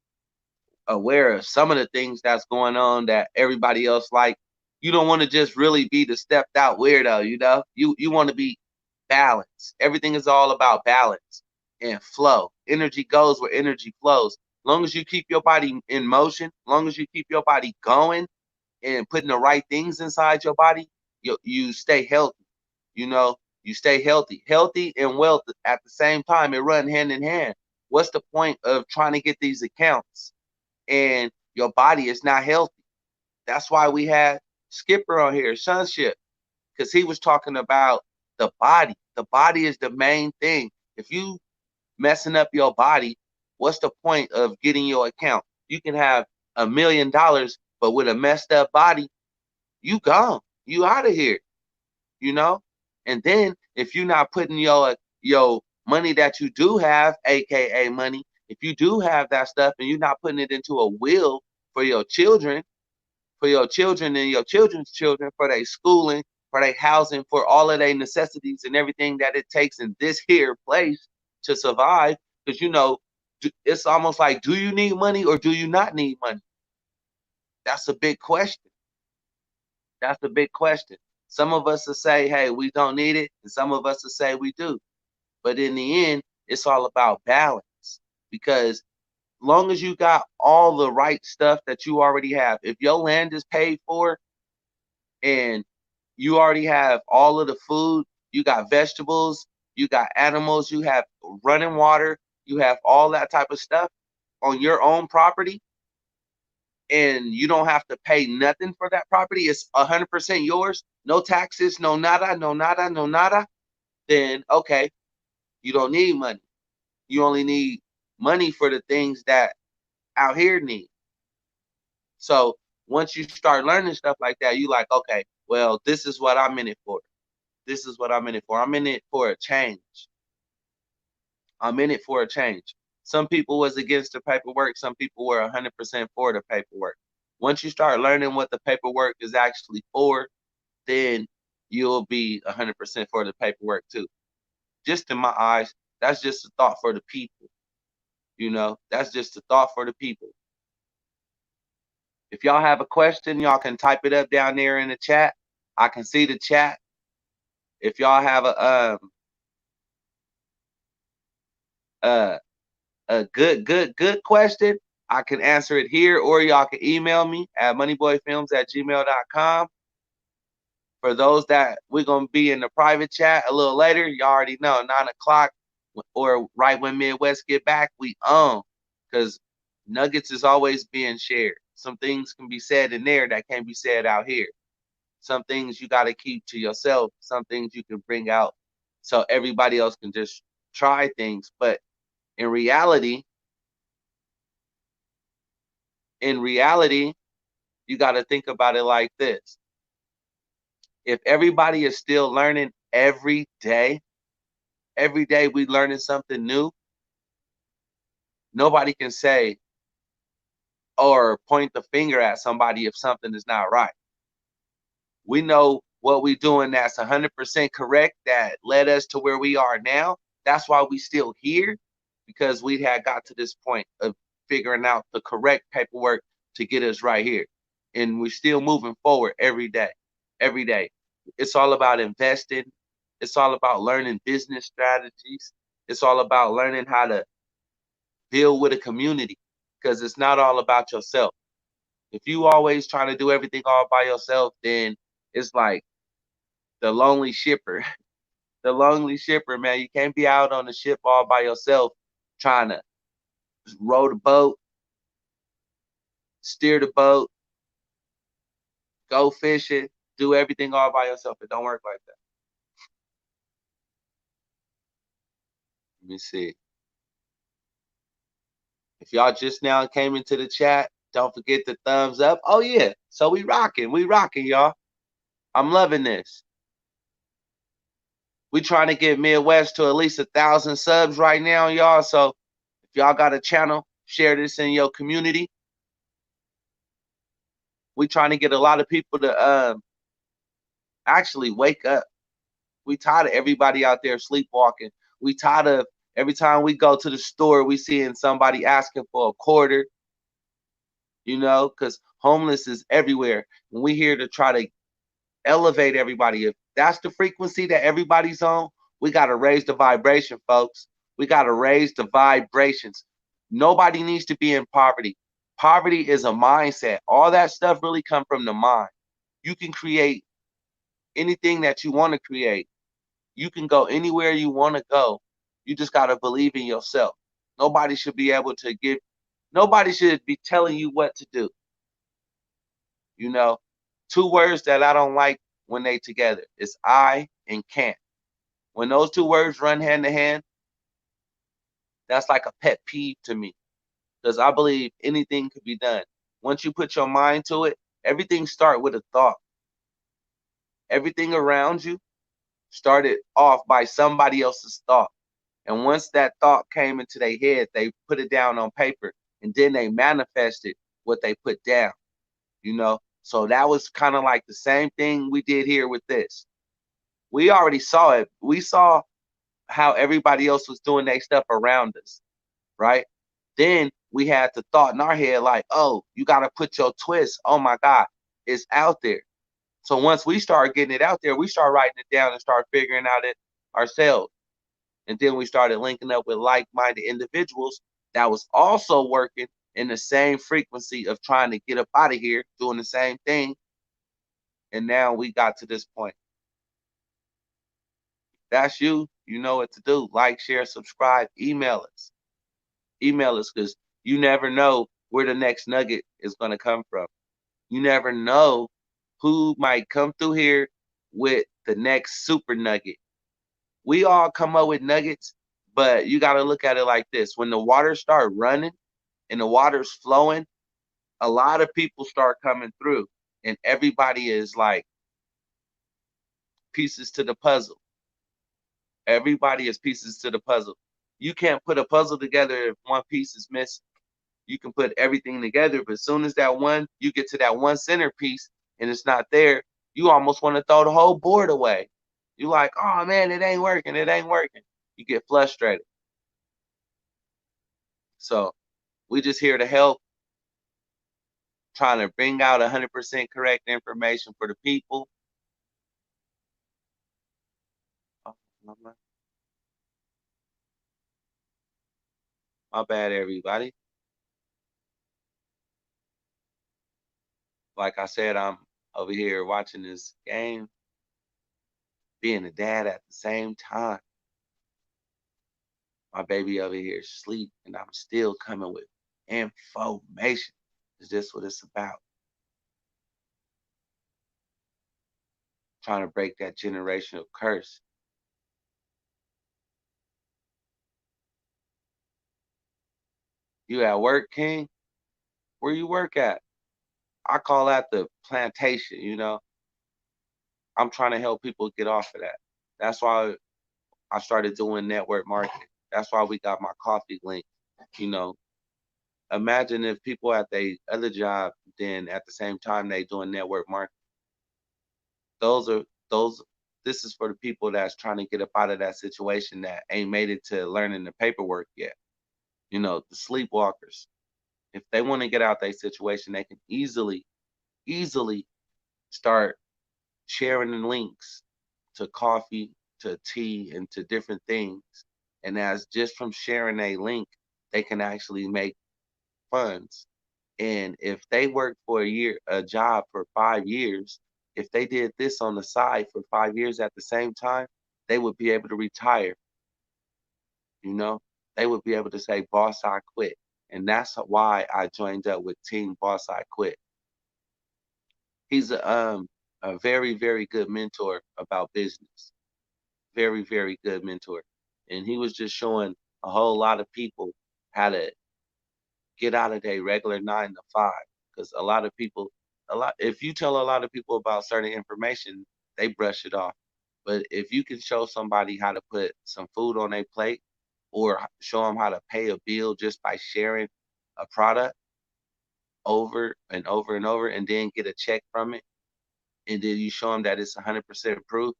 aware of some of the things that's going on that everybody else like. You don't want to just really be the stepped out weirdo, you know? You want to be balanced. Everything is all about balance and flow. Energy goes where energy flows. Long as you keep your body in motion, long as you keep your body going and putting the right things inside your body, you stay healthy. You know, you stay healthy. Healthy and wealth at the same time, it run hand in hand. What's the point of trying to get these accounts and your body is not healthy? That's why we had Skipper on here, Sunship, because he was talking about the body. The body is the main thing. If you messing up your body, what's the point of getting your account? You can have $1 million, but with a messed up body, you gone. You out of here, you know? And then if you're not putting your money that you do have, aka money, if you do have that stuff and you're not putting it into a will for your children, and your children's children, for their schooling, for their housing, for all of their necessities and everything that it takes in this here place to survive. Because it's almost like, do you need money or do you not need money? That's a big question. That's a big question. Some of us will say, hey, we don't need it, and some of us will say we do. But in the end, it's all about balance. Because long as you got all the right stuff that you already have, if your land is paid for and you already have all of the food, you got vegetables, you got animals, you have running water, you have all that type of stuff on your own property, and you don't have to pay nothing for that property. It's 100% yours, no taxes, no nada, no nada, no nada. Then okay, you don't need money. You only need money for the things that out here need. So once you start learning stuff like that, you like, okay, well, this is what I'm in it for. This is what I'm in it for. I'm in it for a change. I'm in it for a change. Some people was against the paperwork. Some people were 100% for the paperwork. Once you start learning what the paperwork is actually for, then you'll be 100% for the paperwork too. Just in my eyes, that's just a thought for the people. You know, that's just a thought for the people. If y'all have a question, y'all can type it up down there in the chat. I can see the chat. If y'all have a good question, I can answer it here, or y'all can email me at moneyboyfilms@gmail.com. For those that we're gonna be in the private chat a little later, y'all already know 9 o'clock or right when Midwest get back, we own, because nuggets is always being shared. Some things can be said in there that can't be said out here. Some things you got to keep to yourself. Some things you can bring out so everybody else can just try things. But in reality, you got to think about it like this. If everybody is still learning every day we learning something new, nobody can say or point the finger at somebody if something is not right. We know what we're doing that's 100% correct that led us to where we are now. That's why we still here, because we had got to this point of figuring out the correct paperwork to get us right here. And we're still moving forward every day. Every day. It's all about investing. It's all about learning business strategies. It's all about learning how to build with a community, because it's not all about yourself. If you always trying to do everything all by yourself, then it's like the lonely shipper. The lonely shipper, man. You can't be out on the ship all by yourself trying to row the boat, steer the boat, go fishing, do everything all by yourself. It don't work like that. Let me see. If y'all just now came into the chat, don't forget the thumbs up. Oh yeah, so we rocking, y'all. I'm loving this. We trying to get Midwest to at least 1,000 subs right now, y'all. So if y'all got a channel, share this in your community. We trying to get a lot of people to actually wake up. We tired of everybody out there sleepwalking. We tired of every time we go to the store, we seeing somebody asking for a quarter. You know, because homeless is everywhere. And we here to try to elevate everybody. If that's the frequency that everybody's on, we got to raise the vibration, folks. We got to raise the vibrations. Nobody needs to be in poverty. Poverty is a mindset. All that stuff really come from the mind. You can create anything that you want to create. You can go anywhere you want to go. You just got to believe in yourself. Nobody should be able to give, nobody should be telling you what to do. You know, two words that I don't like when they together is I and can't. When those two words run hand in hand, that's like a pet peeve to me, because I believe anything could be done. Once you put your mind to it, everything starts with a thought. Everything around you started off by somebody else's thought. And once that thought came into their head, they put it down on paper, and then they manifested what they put down, you know? So that was kind of like the same thing we did here with this. We already saw it. We saw how everybody else was doing their stuff around us, right? Then we had the thought in our head like, oh, you got to put your twist. Oh, my God, it's out there. So once we start getting it out there, we start writing it down and start figuring out it ourselves. And then we started linking up with like-minded individuals that was also working in the same frequency of trying to get up out of here, doing the same thing. And now we got to this point. That's you. You know what to do. Like, share, subscribe, email us. Email us, because you never know where the next nugget is going to come from. You never know who might come through here with the next super nugget. We all come up with nuggets, but you got to look at it like this. When the water start running and the water's flowing, a lot of people start coming through, and everybody is like pieces to the puzzle. Everybody is pieces to the puzzle. You can't put a puzzle together if one piece is missing. You can put everything together, but as soon as you get to that one centerpiece and it's not there, you almost want to throw the whole board away. You like, oh man, it ain't working. It ain't working. You get frustrated. So we just here to help, trying to bring out 100% correct information for the people. Oh, my bad, everybody. Like I said, I'm over here watching this game, being a dad at the same time. My baby over here asleep, and I'm still coming with information. Is this what it's about? Trying to break that generational curse. You at work, King? Where you work at? I call that the plantation, you know? I'm trying to help people get off of that. That's why I started doing network marketing. That's why we got my coffee link. You know, imagine if people at their other job, then at the same time they doing network marketing. Those this is for the people that's trying to get up out of that situation that ain't made it to learning the paperwork yet. You know, the sleepwalkers. If they want to get out their situation, they can easily start sharing the links to coffee, to tea, and to different things. And as just from sharing a link, they can actually make funds. And if they work for a job for 5 years, if they did this on the side for 5 years at the same time, they would be able to retire. You know, they would be able to say, boss, I quit. And that's why I joined up with Team Boss I Quit. He's a very, very good mentor about business. Very, very good mentor. And he was just showing a whole lot of people how to get out of their regular 9 to 5. Because if you tell a lot of people about certain information, they brush it off. But if you can show somebody how to put some food on their plate or show them how to pay a bill just by sharing a product over and over and over and then get a check from it, and then you show them that it's 100% proof,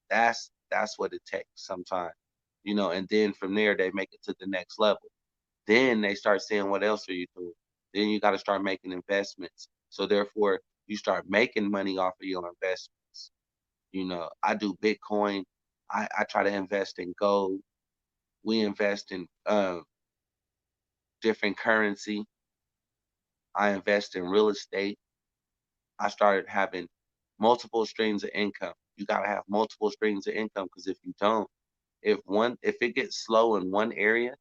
that's what it takes sometimes, you know. And then from there they make it to the next level. Then they start saying, what else are you doing? Then you got to start making investments. So therefore you start making money off of your investments. You know, I do Bitcoin. I try to invest in gold. We invest in different currency. I invest in real estate. I started having multiple streams of income. You got to have multiple streams of income, because if you don't, if it gets slow in one area,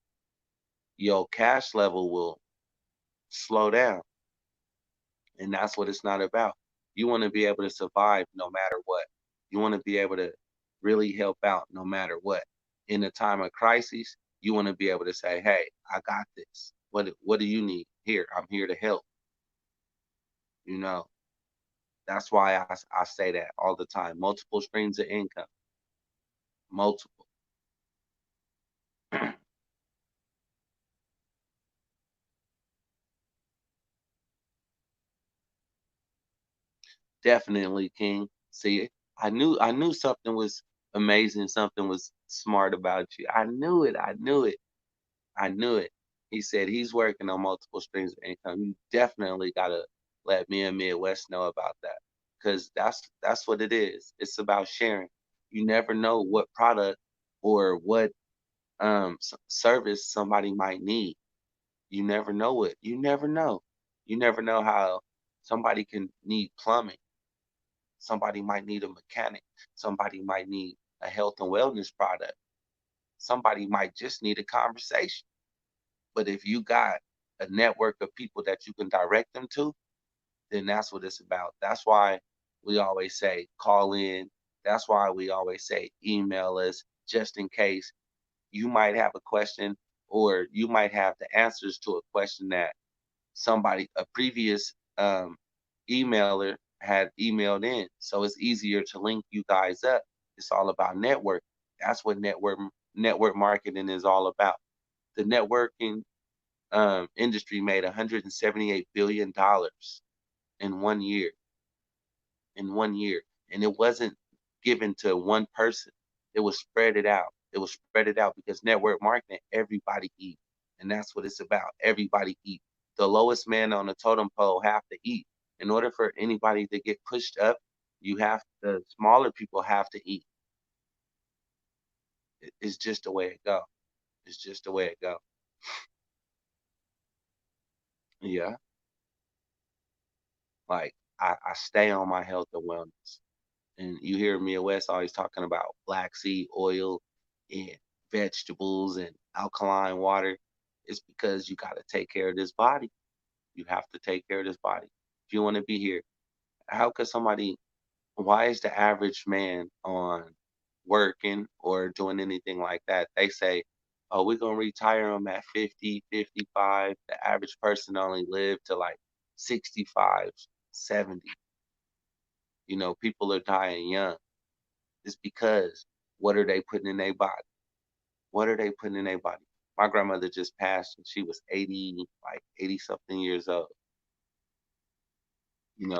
your cash level will slow down. And that's what it's not about. You want to be able to survive no matter what. You want to be able to really help out no matter what. In a time of crisis, you want to be able to say, hey, I got this. What do you need? Here, I'm here to help. You know, that's why I say that all the time. Multiple streams of income. Multiple. Definitely, King. See, I knew something was amazing, something was smart about you. I knew it. I knew it. I knew it. He said he's working on multiple streams of income. You definitely gotta let me and Midwest know about that. Cause that's what it is. It's about sharing. You never know what product or what service somebody might need. You never know it. You never know. You never know how somebody can need plumbing. Somebody might need a mechanic. Somebody might need a health and wellness product. Somebody might just need a conversation. But if you got a network of people that you can direct them to, then that's what it's about. That's why we always say call in. That's why we always say email us, just in case you might have a question or you might have the answers to a question that a previous emailer had emailed in. So it's easier to link you guys up. It's all about network. That's what network marketing is all about. The networking industry made $178 billion in 1 year. In 1 year. And it wasn't given to one person. It was spread it out. It was spread it out because network marketing, everybody eat. And that's what it's about. Everybody eat. The lowest man on the totem pole have to eat. In order for anybody to get pushed up, the smaller people have to eat. It's just the way it go. It's just the way it go. Yeah. Like I stay on my health and wellness. And you hear Mia West always talking about black seed oil and vegetables and alkaline water. It's because you got to take care of this body. You have to take care of this body. If you want to be here, how could why is the average man on working or doing anything like that? They say, oh, we're going to retire them at 50, 55. The average person only lived to like 65, 70. People are dying young. It's because what are they putting in their body? What are they putting in their body? My grandmother just passed and she was 80, like 80 something years old.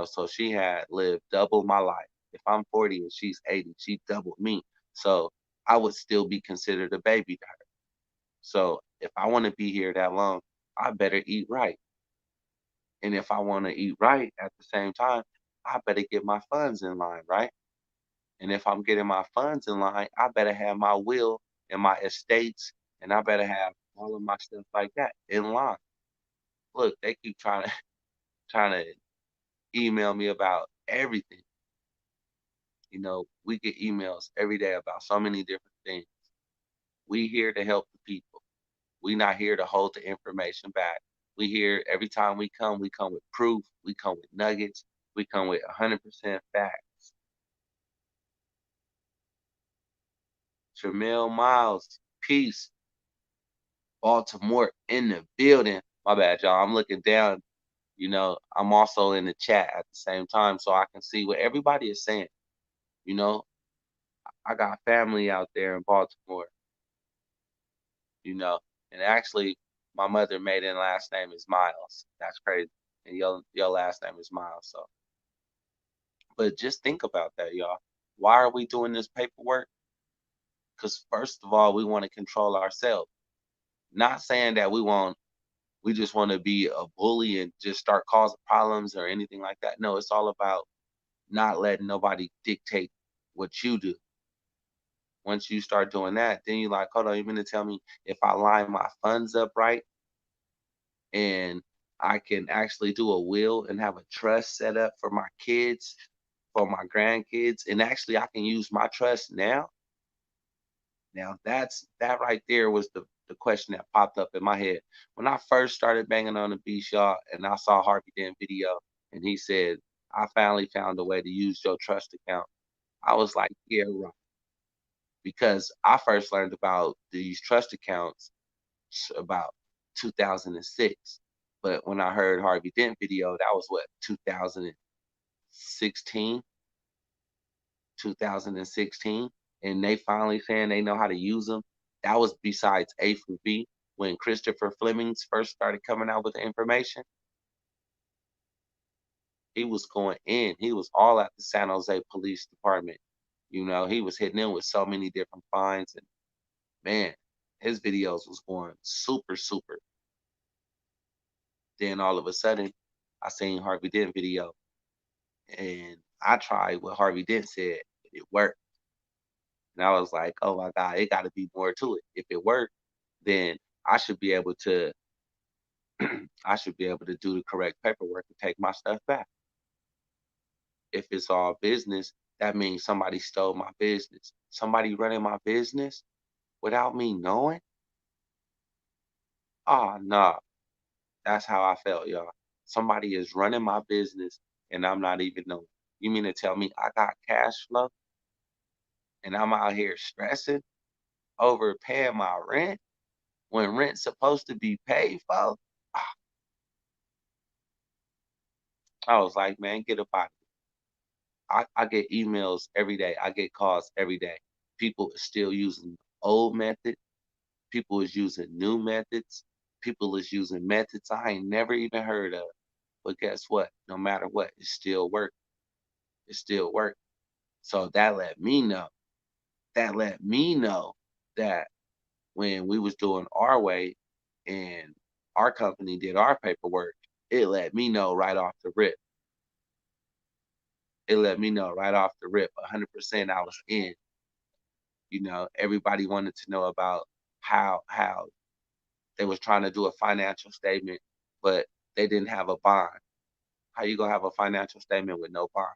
So she had lived double my life. If I'm 40 and she's 80, she doubled me. So I would still be considered a baby to her. So if I want to be here that long, I better eat right. And if I want to eat right at the same time, I better get my funds in line, right? And if I'm getting my funds in line, I better have my will and my estates, and I better have all of my stuff like that in line. Look, they keep trying to email me about everything. We get emails every day about so many different things. We here to help the people. We not here to hold the information back. We here every time we come with proof. We come with nuggets. We come with 100% facts. Jamil Miles, peace. Baltimore in the building. My bad, y'all. I'm looking down. I'm also in the chat at the same time so I can see what everybody is saying. You know, I got family out there in Baltimore, and actually my mother maiden last name is Miles. That's crazy. And your last name is Miles. So, but just think about that, y'all. Why are we doing this paperwork? Because first of all, we want to control ourselves. Not saying that we just want to be a bully and just start causing problems or anything like that. No, it's all about not letting nobody dictate what you do. Once you start doing that, then you're like, hold on, you're going to tell me if I line my funds up right and I can actually do a will and have a trust set up for my kids, for my grandkids, and actually I can use my trust now. Now that right there was the question that popped up in my head. When I first started banging on the beach, y'all, and I saw Harvey Dent video and he said, I finally found a way to use your trust account. I was like, yeah, right. Because I first learned about these trust accounts about 2006. But when I heard Harvey Dent video, that was what, 2016? 2016, and they finally saying they know how to use them. That was besides A for B when Christopher Flemings first started coming out with the information. He was going in. He was all at the San Jose Police Department. He was hitting in with so many different fines, and man, his videos was going super, super. Then all of a sudden, I seen Harvey Dent video, and I tried what Harvey Dent said. It worked. And I was like, oh my God, it got to be more to it. If it worked, then I should be able to I should be able to do the correct paperwork and take my stuff back. If it's all business, that means somebody stole my business. Somebody running my business without me knowing. Oh no. That's how I felt, y'all. Somebody is running my business and I'm not even knowing. You mean to tell me I got cash flow and I'm out here stressing over paying my rent when rent's supposed to be paid for? I was like, man, get up out of here. I get emails every day. I get calls every day. People are still using old method. People is using new methods. People is using methods I ain't never even heard of. But guess what? No matter what, it still works. It still works. So that let me know. That let me know that when we was doing our way and our company did our paperwork, it let me know right off the rip. It let me know right off the rip, 100% I was in. You know, everybody wanted to know about how they was trying to do a financial statement, but they didn't have a bond. How you gonna have a financial statement with no bond?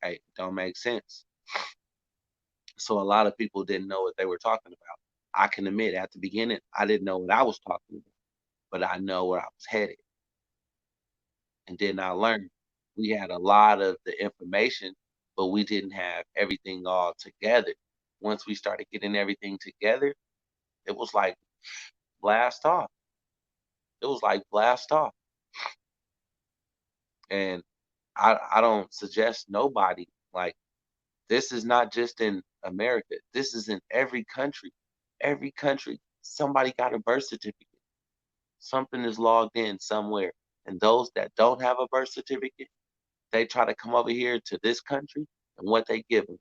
Hey, don't make sense. So a lot of people didn't know what they were talking about. I can admit at the beginning, I didn't know what I was talking about, but I know where I was headed. And then I learned we had a lot of the information, but we didn't have everything all together. Once we started getting everything together, it was like blast off. It was like blast off. And I don't suggest nobody like this is not just in America. This is in every country. Every country, somebody got a birth certificate. Something is logged in somewhere. And those that don't have a birth certificate, they try to come over here to this country, and what they give them,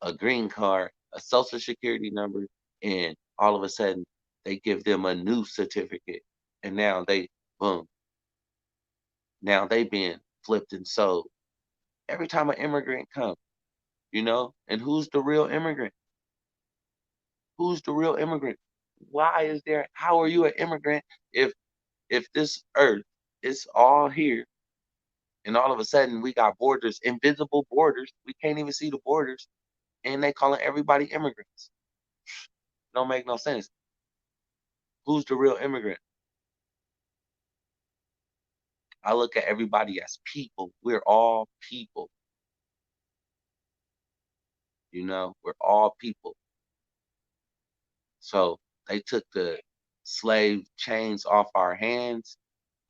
a green card, a social security number, and all of a sudden they give them a new certificate. And now they, boom, now they being flipped and sold. Every time an immigrant comes, you know, and who's the real immigrant? Who's the real immigrant? Why is there, how are you an immigrant if this earth is all here and all of a sudden we got borders, invisible borders, we can't even see the borders, and they calling everybody immigrants? Don't make no sense. Who's the real immigrant? I look at everybody as people. We're all people. You know, we're all people. So they took the slave chains off our hands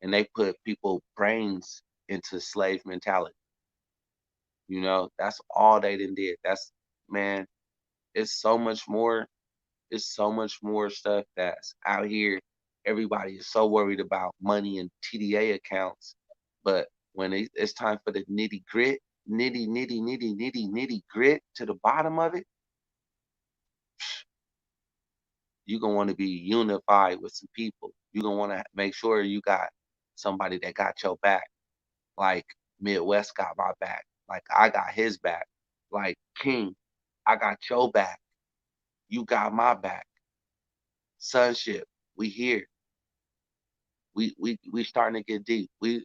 and they put people brains into slave mentality. You know, that's all they did. That's, man, it's so much more. It's so much more stuff that's out here. Everybody is so worried about money and TDA accounts, but when it's time for the nitty grit to the bottom of it, you're gonna want to be unified with some people. You're gonna want to make sure you got somebody that got your back, like Midwest got my back, like I got his back, like King, I got your back, you got my back. Sonship, we here. We starting to get deep. We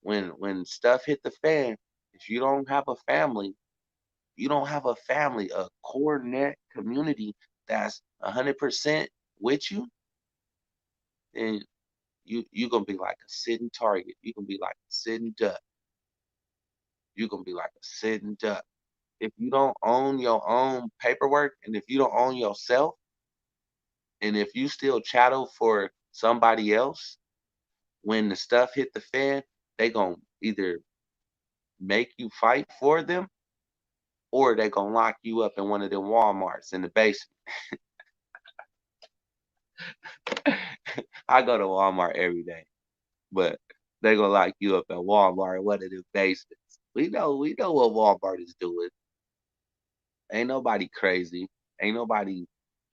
when stuff hit the fan, if you don't have a family, you don't have a family, a core net community that's 100% with you, then you gonna be like a sitting target. You gonna be like a sitting duck. You gonna be like a sitting duck. If you don't own your own paperwork, and if you don't own yourself, and if you still chattel for somebody else, when the stuff hit the fan, they gonna either make you fight for them or they gonna lock you up in one of them Walmarts in the basement. I go to Walmart every day, but they gonna lock you up at Walmart in one of them basements. We know what Walmart is doing. Ain't nobody crazy. Ain't nobody,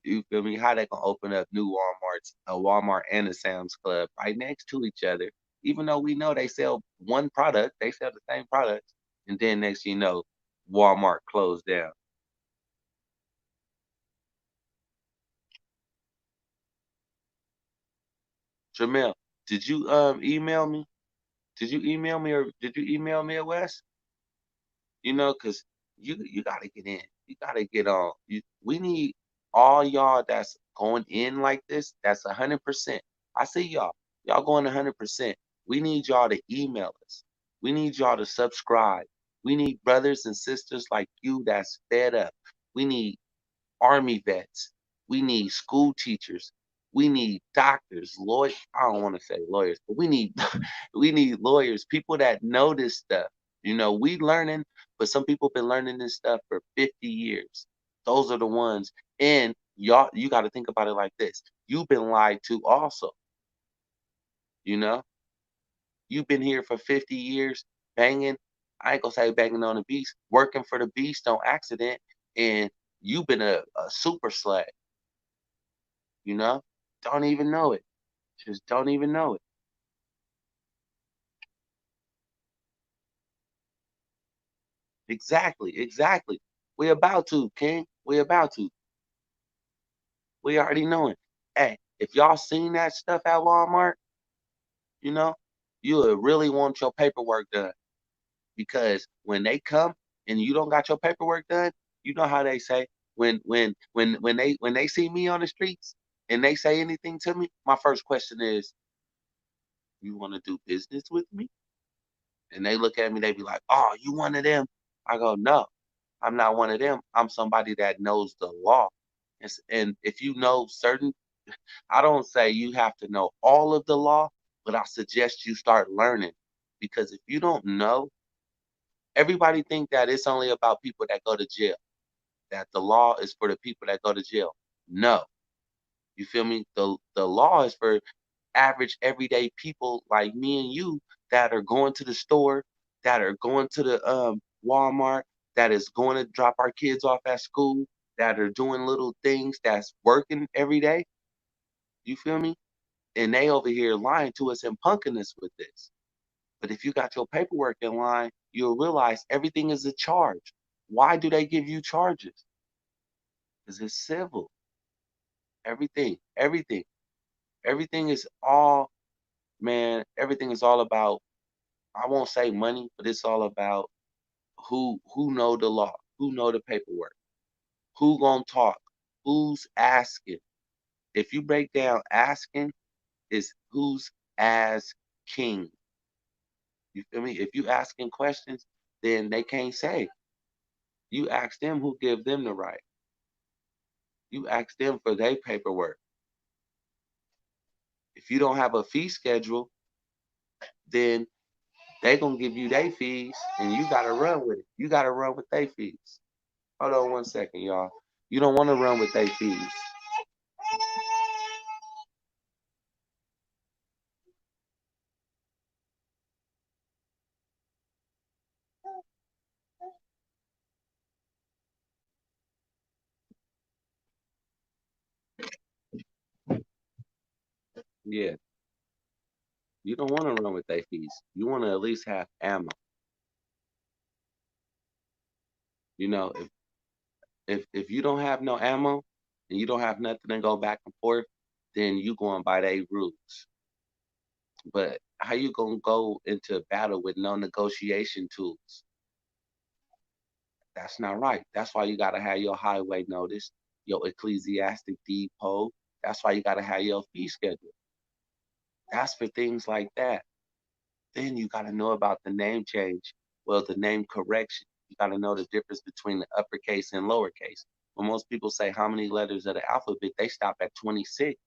you feel me? How they gonna open up new Walmarts, a Walmart and a Sam's Club right next to each other, even though we know they sell one product, they sell the same product, and then next you know, Walmart closed down. Jamel, did you email me? Did you email me or did you email me at West? You know, cause you gotta get in. You gotta get on. We need all y'all that's going in like this. That's 100%. I see y'all. Y'all going 100%. We need y'all to email us. We need y'all to subscribe. We need brothers and sisters like you that's fed up. We need army vets. We need school teachers. We need doctors, lawyers. I don't want to say lawyers, but we need we need lawyers, people that know this stuff. We learning, but some people been learning this stuff for 50 years. Those are the ones. And y'all, you got to think about it like this. You've been lied to also. You know, you've been here for 50 years banging. I ain't gonna say banging on the beast, working for the beast on accident, and you've been a super slut. You know, don't even know it. Just don't even know it. Exactly, exactly. We about to, King. We about to. We already know it. Hey, if y'all seen that stuff at Walmart, you know, you would really want your paperwork done. Because when they come and you don't got your paperwork done, you know how they say when they see me on the streets and they say anything to me, my first question is, "You want to do business with me?" And they look at me, they be like, "Oh, you one of them?" I go, "No, I'm not one of them. I'm somebody that knows the law." And if you know certain, I don't say you have to know all of the law, but I suggest you start learning. Because if you don't know, everybody think that it's only about people that go to jail, that the law is for the people that go to jail. No. You feel me? The law is for average everyday people like me and you that are going to the store, that are going to the Walmart, that is going to drop our kids off at school, that are doing little things, that's working every day. You feel me? And they over here lying to us and punking us with this. But if you got your paperwork in line, you'll realize everything is a charge. Why do they give you charges? Because it's civil. Everything, everything, everything is all, man, everything is all about, I won't say money, but it's all about who know the law, who know the paperwork, who gonna talk, who's asking. If you break down asking, is who's as king. You feel me? If you asking questions, then they can't say. You ask them who give them the right. You ask them for their paperwork. If you don't have a fee schedule, then they gonna give you their fees and you gotta run with it. You gotta run with their fees. Hold on 1 second, y'all. You don't want to run with their fees. Yeah, you don't want to run with their fees. You want to at least have ammo. If you don't have no ammo and you don't have nothing to go back and forth, then you going by their rules. But how you gonna go into battle with no negotiation tools? That's not right. That's why you gotta have your highway notice, your ecclesiastic deed poll. That's why you gotta have your fee schedule. That's for things like that. Then you gotta know about the name change. Well, the name correction. You gotta know the difference between the uppercase and lowercase. When most people say how many letters of the alphabet, they stop at 26.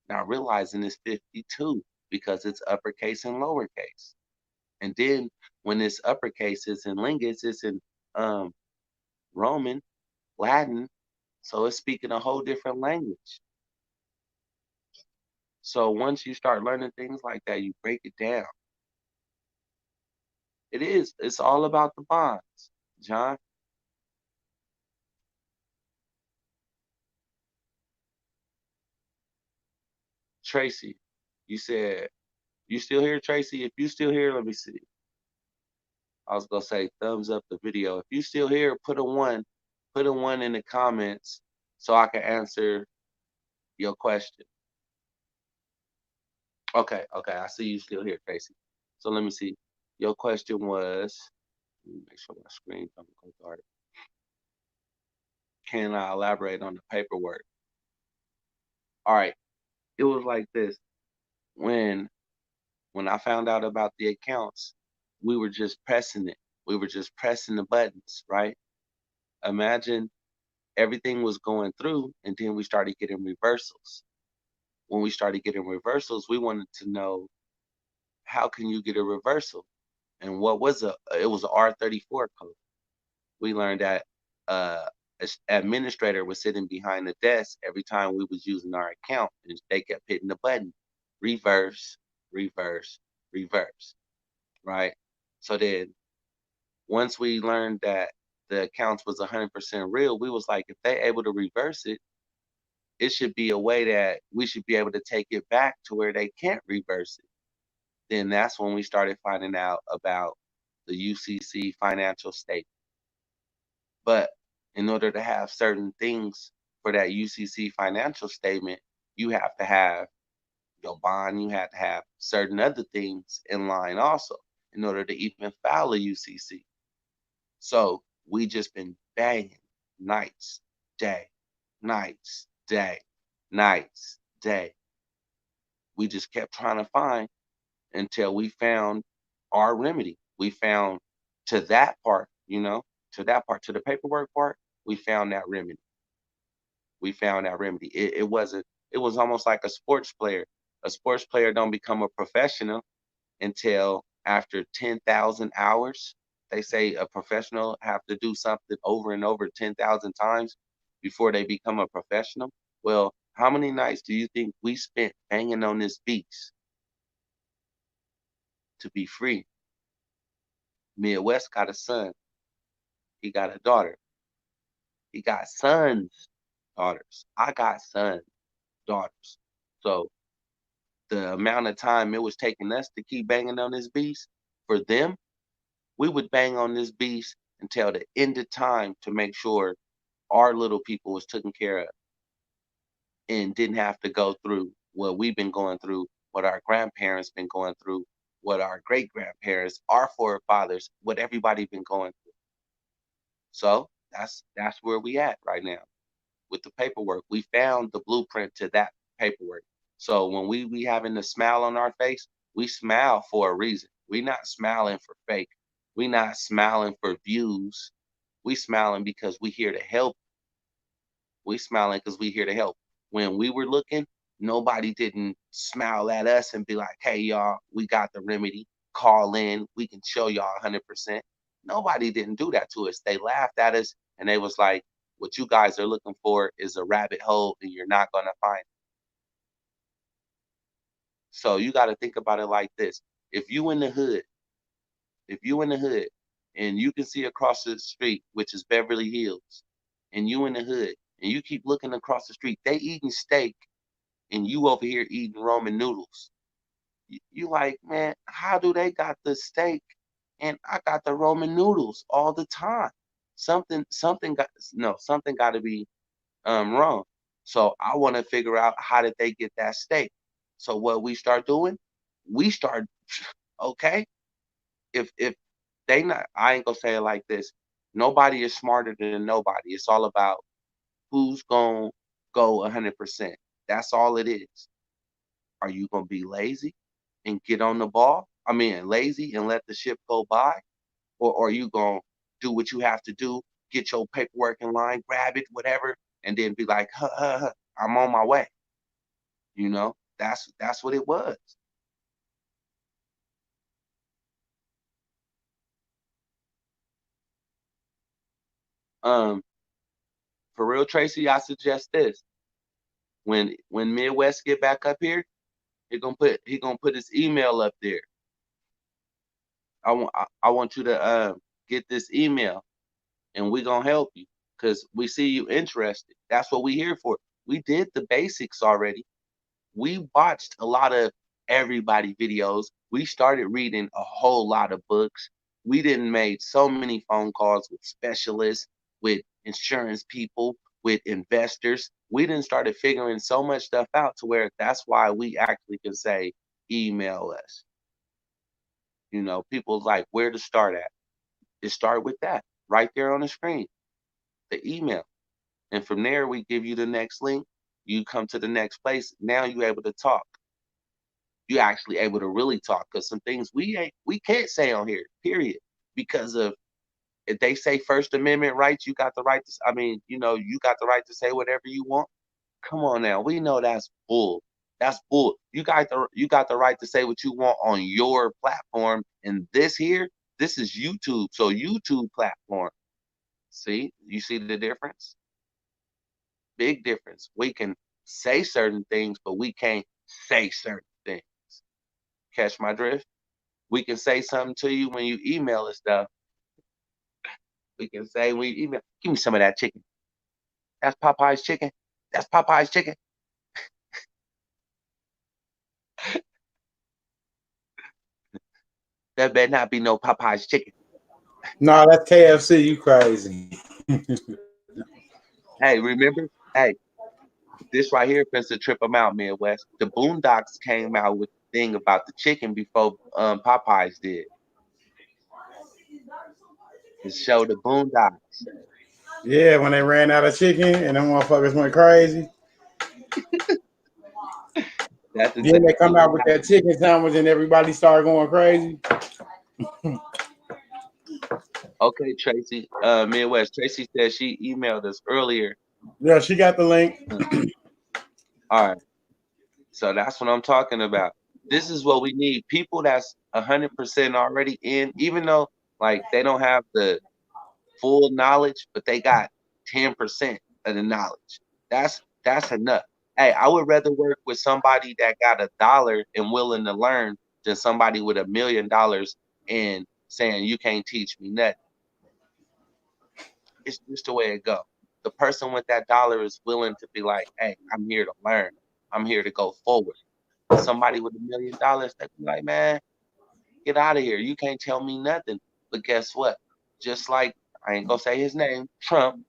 Not realizing it's 52 because it's uppercase and lowercase. And then when it's uppercase, it's in linguistics, it's in um, Roman, Latin, so it's speaking a whole different language. So once you start learning things like that, you break it down. It is. It's all about the bonds, John. Tracy, you said you still here, Tracy? If you still here, let me see. I was gonna say thumbs up the video. If you still here, put a one in the comments so I can answer your question. Okay, okay, I see you still here, Tracy. So let me see. Your question was, let me make sure my screen don't go dark. Can I elaborate on the paperwork? All right, it was like this. When when I found out about the accounts, we were just pressing it. We were just pressing the buttons, right? Imagine everything was going through and then we started getting reversals. when we started getting reversals, we wanted to know, how can you get a reversal? And what was it was a R34 code. We learned that administrator was sitting behind the desk every time we was using our account, and they kept hitting the button, reverse, reverse, reverse, right? So then once we learned that the accounts was 100% real, we was like, if they able to reverse it, it should be a way that we should be able to take it back to where they can't reverse it. Then that's when we started finding out about the UCC financial statement. But in order to have certain things for that UCC financial statement, you have to have your bond, you have to have certain other things in line also in order to even file a UCC. So we just been banging nights, day, nights, day, nights, day. We just kept trying to find until we found our remedy. We found to that part, to that part, to the paperwork part, we found that remedy. We found that remedy. It wasn't, it was almost like a sports player. A sports player don't become a professional until after 10,000 hours. They say a professional have to do something over and over 10,000 times before they become a professional. Well, how many nights do you think we spent banging on this beast to be free? Midwest got a son. He got a daughter. He got sons, daughters. I got sons, daughters. So the amount of time it was taking us to keep banging on this beast, for them, we would bang on this beast until the end of time to make sure our little people was taken care of and didn't have to go through what we've been going through, what our grandparents been going through, what our great grandparents, our forefathers, what everybody been going through. So that's where we at right now with the paperwork. We found the blueprint to that paperwork. So when we having a smile on our face, we smile for a reason. We not smiling for fake. We not smiling for views. We smiling because we here to help. We smiling because we here to help. When we were looking, nobody didn't smile at us and be like, hey y'all, we got the remedy. Call in. We can show y'all 100%. Nobody didn't do that to us. They laughed at us and they was like, what you guys are looking for is a rabbit hole and you're not going to find it. So you got to think about it like this. If you in the hood, if you in the hood and you can see across the street, which is Beverly Hills, and you in the hood and you keep looking across the street, they eating steak and you over here eating ramen noodles. You like, man, how do they got the steak and I got the ramen noodles all the time? Something got to be wrong. So I want to figure out how did they get that steak. So what we start doing, we start okay. If they not, I ain't gonna say it like this. Nobody is smarter than nobody. It's all about who's gonna go 100%. That's all it is. Are you gonna be lazy and get on the ball? I mean, lazy and let the ship go by, or are you gonna do what you have to do, get your paperwork in line, grab it, whatever, and then be like, I'm on my way. That's what it was. Um, for real, Tracy, I suggest this. When Midwest get back up here, he gonna put his email up there. I want you to get this email and we gonna help you because we see you interested. That's what we here for. We did the basics already. We watched a lot of everybody videos. We started reading a whole lot of books. We didn't made so many phone calls with specialists, with insurance people, with investors. We didn't started figuring so much stuff out to where that's why we actually can say email us. People like where to start at. It start with that right there on the screen, the email. And from there we give you the next link. You come to the next place. Now you're able to talk. You actually able to really talk because some things we can't say on here, period. Because of if they say First Amendment rights, you got the right to you got the right to say whatever you want. Come on now. We know that's bull. That's bull. You got the right to say what you want on your platform. And this is YouTube. So YouTube platform. See, you see the difference? Big difference. We can say certain things, but we can't say certain things. Catch my drift? We can say something to you when you email us stuff. We can say when you email, give me some of that chicken. That's Popeye's chicken. That's Popeye's chicken. There better not be no Popeye's chicken. No, that's KFC. You crazy. Hey, remember? Hey, this right here finna to trip them out, Midwest. The Boondocks came out with the thing about the chicken before Popeyes did. To show the Boondocks. Yeah, when they ran out of chicken and them motherfuckers went crazy. That's Then they come exactly out what with happened. that chicken sandwich and everybody started going crazy. Okay, Tracy. Midwest. Tracy said she emailed us earlier. Yeah, she got the link. All right. So that's what I'm talking about. This is what we need. People that's 100% already in, even though like they don't have the full knowledge, but they got 10% of the knowledge. That's enough. Hey, I would rather work with somebody that got $1 and willing to learn than somebody with $1 million and saying you can't teach me nothing. It's just the way it go. The person with that dollar is willing to be like, hey, I'm here to learn. I'm here to go forward. Somebody with $1 million, they be like, man, get out of here. You can't tell me nothing. But guess what? Just like, I ain't gonna say his name, Trump,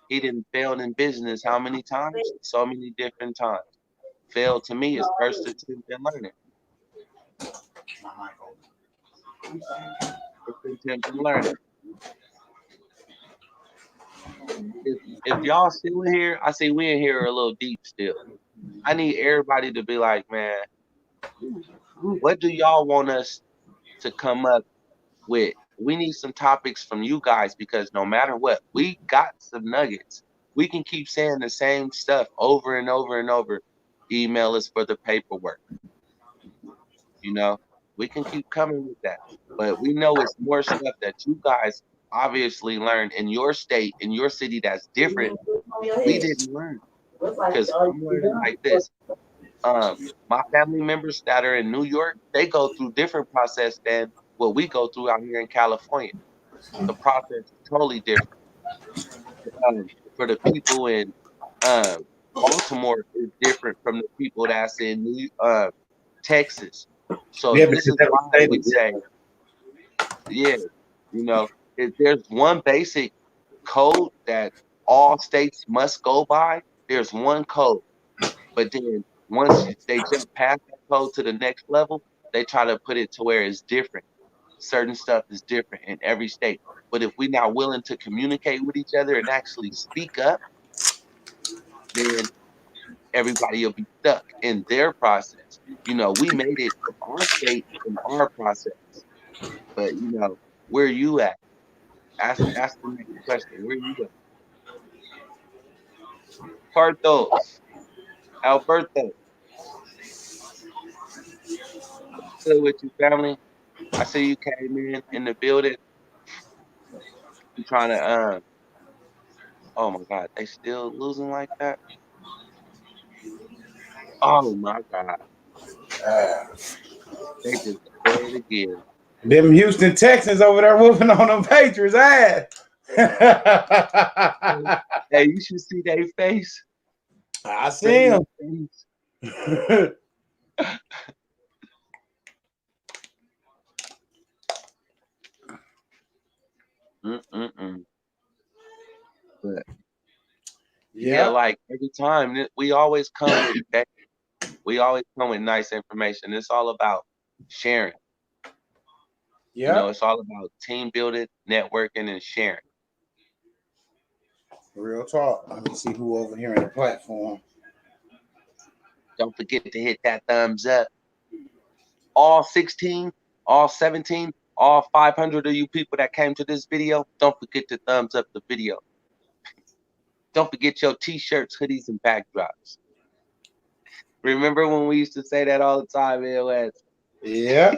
he didn't fail in business how many times? So many different times. Fail to me is first attempt at learning. First attempt at learning. If y'all still in here, I see we in here a little deep still. I need everybody to be like, man, what do y'all want us to come up with? We need some topics from you guys because no matter what, we got some nuggets. We can keep saying the same stuff over and over and over. Email us for the paperwork. You know, we can keep coming with that. But we know it's more stuff that you guys obviously learned in your state, in your city that's different. We didn't learn. Because I'm learning like this. My family members that are in New York, they go through different process than what we go through out here in California. The process is totally different. For the people in Baltimore is different from the people that's in Texas. So Yeah, this because is every why state we is say, yeah, if there's one basic code that all states must go by, there's one code. But then once they jump past that code to the next level, they try to put it to where it's different. Certain stuff is different in every state. But if we're not willing to communicate with each other and actually speak up, then everybody will be stuck in their process. We made it in our state in our process. But where you at? Ask the next question. Where you at? Carthos, Alberto, still with your family? I see you came in the building. You trying to oh my God, they still losing like that? Oh my God, they just scored again. them Houston Texans over there whooping on them Patriots ass. Hey, you should see their face. I see Their him. face. Mm-mm-mm. But yeah, Yeah, like every time we always come with we always come with nice information. It's all about sharing. yeah. It's all about team building, networking, and sharing. Real talk. Let me see who over here on the platform. Don't forget to hit that thumbs up. All 16, all 17, all 500 of you people that came to this video, don't forget to thumbs up the video. Don't forget your t-shirts, hoodies, and backdrops. Remember when we used to say that all the time, AOS? Yeah.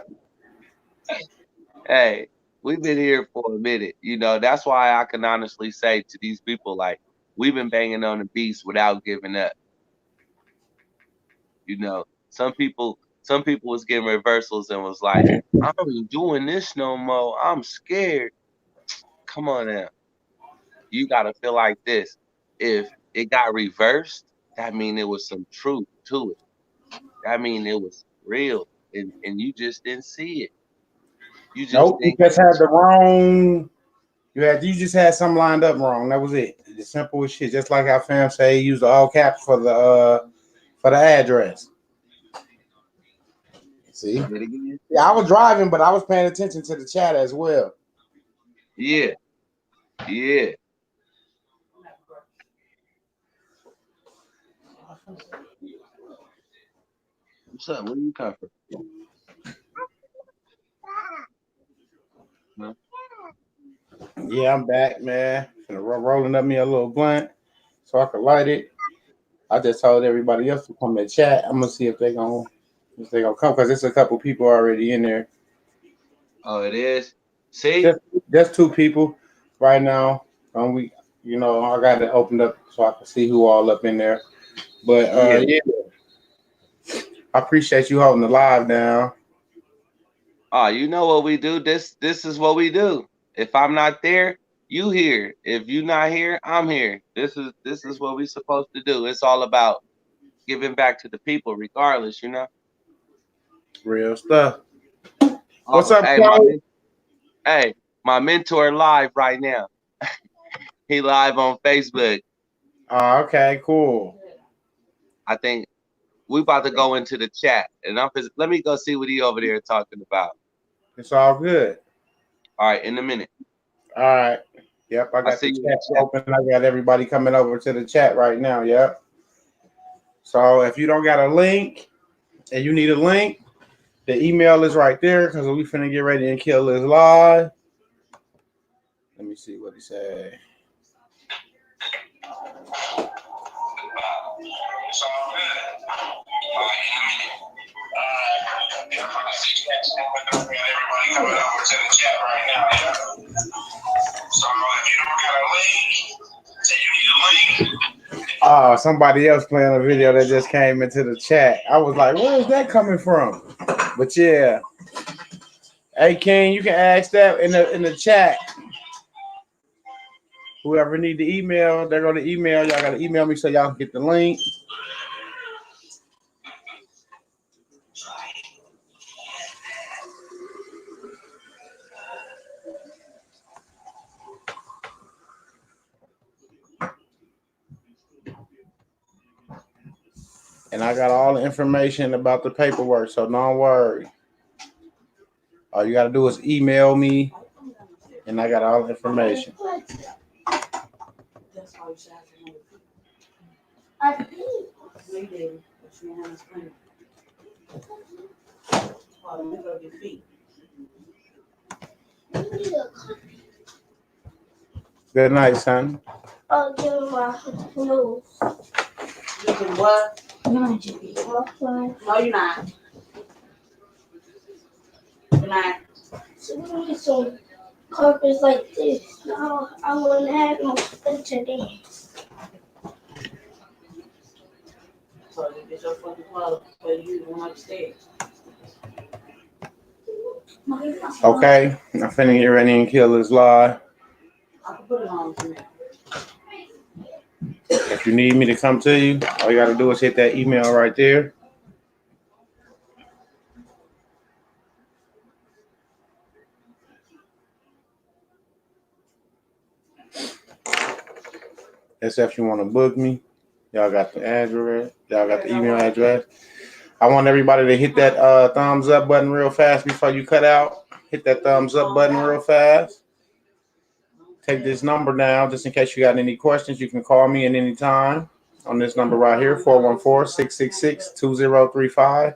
Hey, we've been here for a minute. You know, that's why I can honestly say to these people, like, we've been banging on the beast without giving up. You know, some people was getting reversals and was like, I ain't doing this no more. I'm scared. Come on now. You gotta feel like this. If it got reversed, that mean it was some truth to it. That mean it was real. And you just didn't see it. You just Nope. You didn't just had catch the wrong. You just had some lined up wrong. That was it. The simple as shit. Just like our fam say, use the all caps for the address. See? it again. Yeah, I was driving, but I was paying attention to the chat as well. Yeah. Yeah. What's up? Where you come from? Huh? Yeah, I'm back, man. Rolling up me a little blunt so I could light it. I just told everybody else to come to chat. I'm gonna see if they gonna come because there's a couple people already in there. Oh, it is. See? Just two people right now. I got it opened up so I can see who all up in there. But Yeah. yeah, I appreciate you holding the live down. Oh, you know what we do? This is what we do. If I'm not there, you here. If you not here, I'm here. This is what we supposed to do. It's all about giving back to the people, regardless, you know. Real stuff. What's Oh, up, hey, Chloe? my mentor live right now. He live on Facebook. Oh, okay, cool. I think we about to go into the chat, and let me go see what he over there talking about. It's all good. All right, in a minute. All right. Yep, I I got see the you in the chat chat. open. I got everybody coming over to the chat right now. Yep. So if you don't got a link and you need a link, the email is right there because we finna get ready and kill this live. Let me see what he said. It's all good. Everybody coming over to the chat right now. Yeah. So if you don't got a link, say you need a link. Oh, somebody else playing a video that just came into the chat. I was like, where is that coming from? But yeah. Hey King, you can ask that in the chat. Whoever need the email, they're gonna email. Y'all gotta email me so y'all can get the link. And I got all the information about the paperwork, so don't worry. All you gotta do is email me, and I got all the information. Good night, son. I'll give my nose. You can what? No, you're not. Good night. So we're gonna get some carpets like this. No, I wouldn't have no stuff today. So you get your fucking clothes, but you don't upstairs. Okay, I'm finna get ready and kill this live. I can put it on for me. If you need me to come to you, all you gotta do is hit that email right there. That's if you want to book me. Y'all got the address. Y'all got the email address. I want everybody to hit that thumbs up button real fast before you cut out. Hit that thumbs up button real fast. Take this number down just in case you got any questions. You can call me at any time on this number right here, 414-666-2035.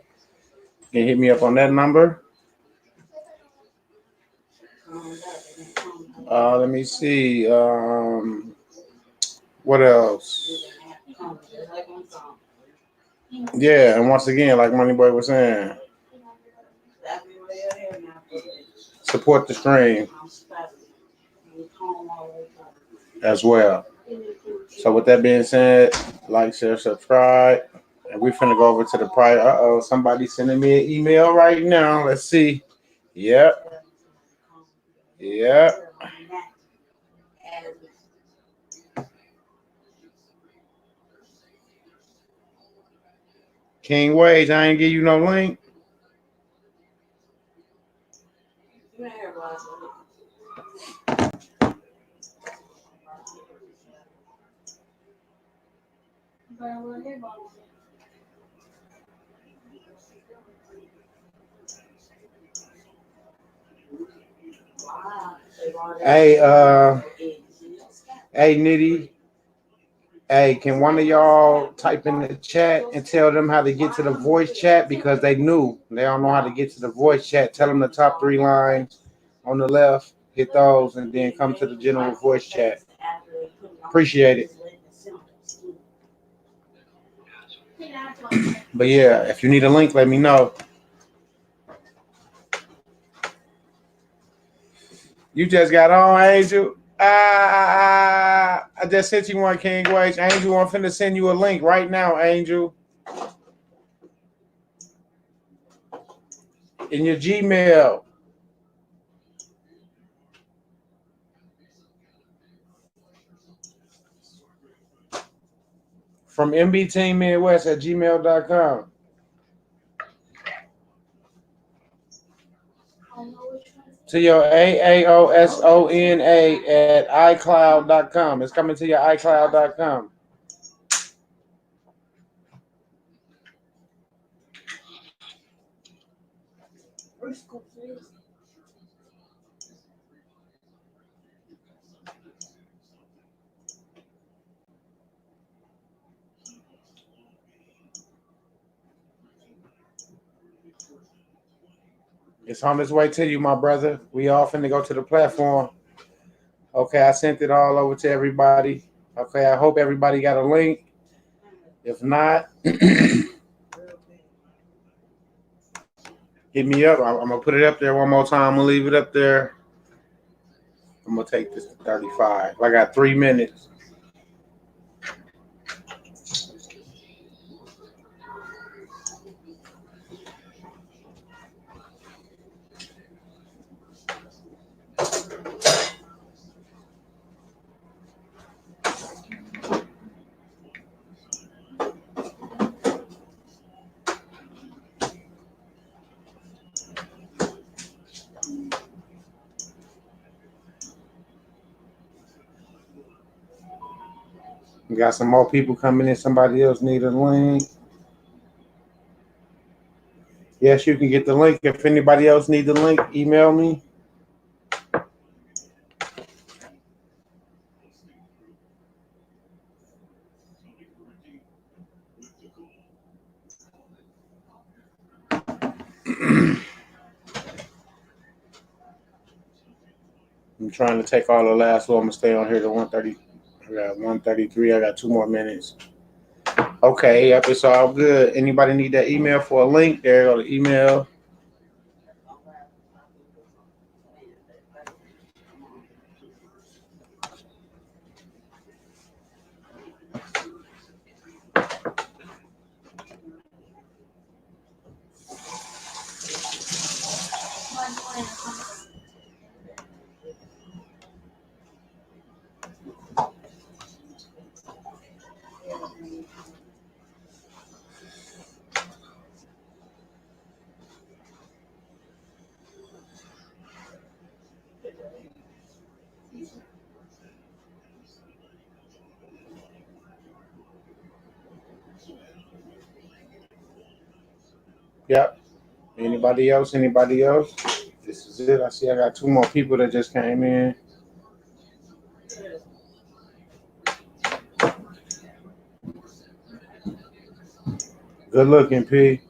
You can hit me up on that number. Let me see. What else? Yeah, and once again, like Moneyboy was saying, support the stream as well. So with that being said, like, share, subscribe. And we finna go over to the prior. Somebody sending me an email right now. Let's see. Yep. Yep. King Wage, I ain't give you no link. Hey, hey, Nitty. Hey, can one of y'all type in the chat and tell them how to get to the voice chat because they new. They don't know how to get to the voice chat. Tell them the top 3 lines on the left. Hit those and then come to the general voice chat. Appreciate it. But yeah, if you need a link, let me know. You just got on, Angel. I just sent you one, King Wage. Angel, I'm finna send you a link right now, Angel. In your Gmail. From mbteammidwest@gmail.com. To your AAOSONA@iCloud.com. It's coming to your iCloud.com. It's on its way to you, my brother. We all finna go to the platform. Okay, I sent it all over to everybody. Okay, I hope everybody got a link. If not, hit me up. I'm gonna put it up there one more time. I'm gonna leave it up there. I'm gonna take this to 35. I got 3 minutes. We got some more people coming in. Somebody else need a link. Yes, you can get the link. If anybody else need the link, email me. I'm trying to take all the last one. I'm gonna stay on here to 1:30. I got 1:33. I got 2 more minutes. Okay, yep, it's all good. Anybody need that email for a link? There go the email. Yep. Anybody else? Anybody else? This is it. I see I got 2 more people that just came in. Good looking, P.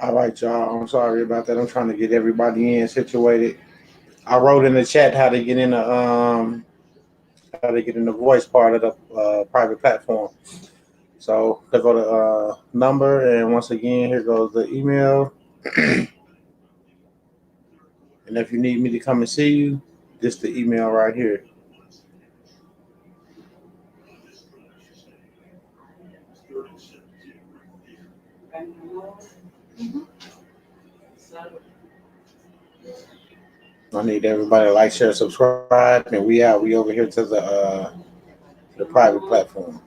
All right, y'all. I'm sorry about that. I'm trying to get everybody in situated. I wrote in the chat how to get in the voice part of the private platform. So they go to number, and once again, here goes the email. And if you need me to come and see you, this the email right here. I need everybody to like, share, subscribe, and we out. We over here to the private platform.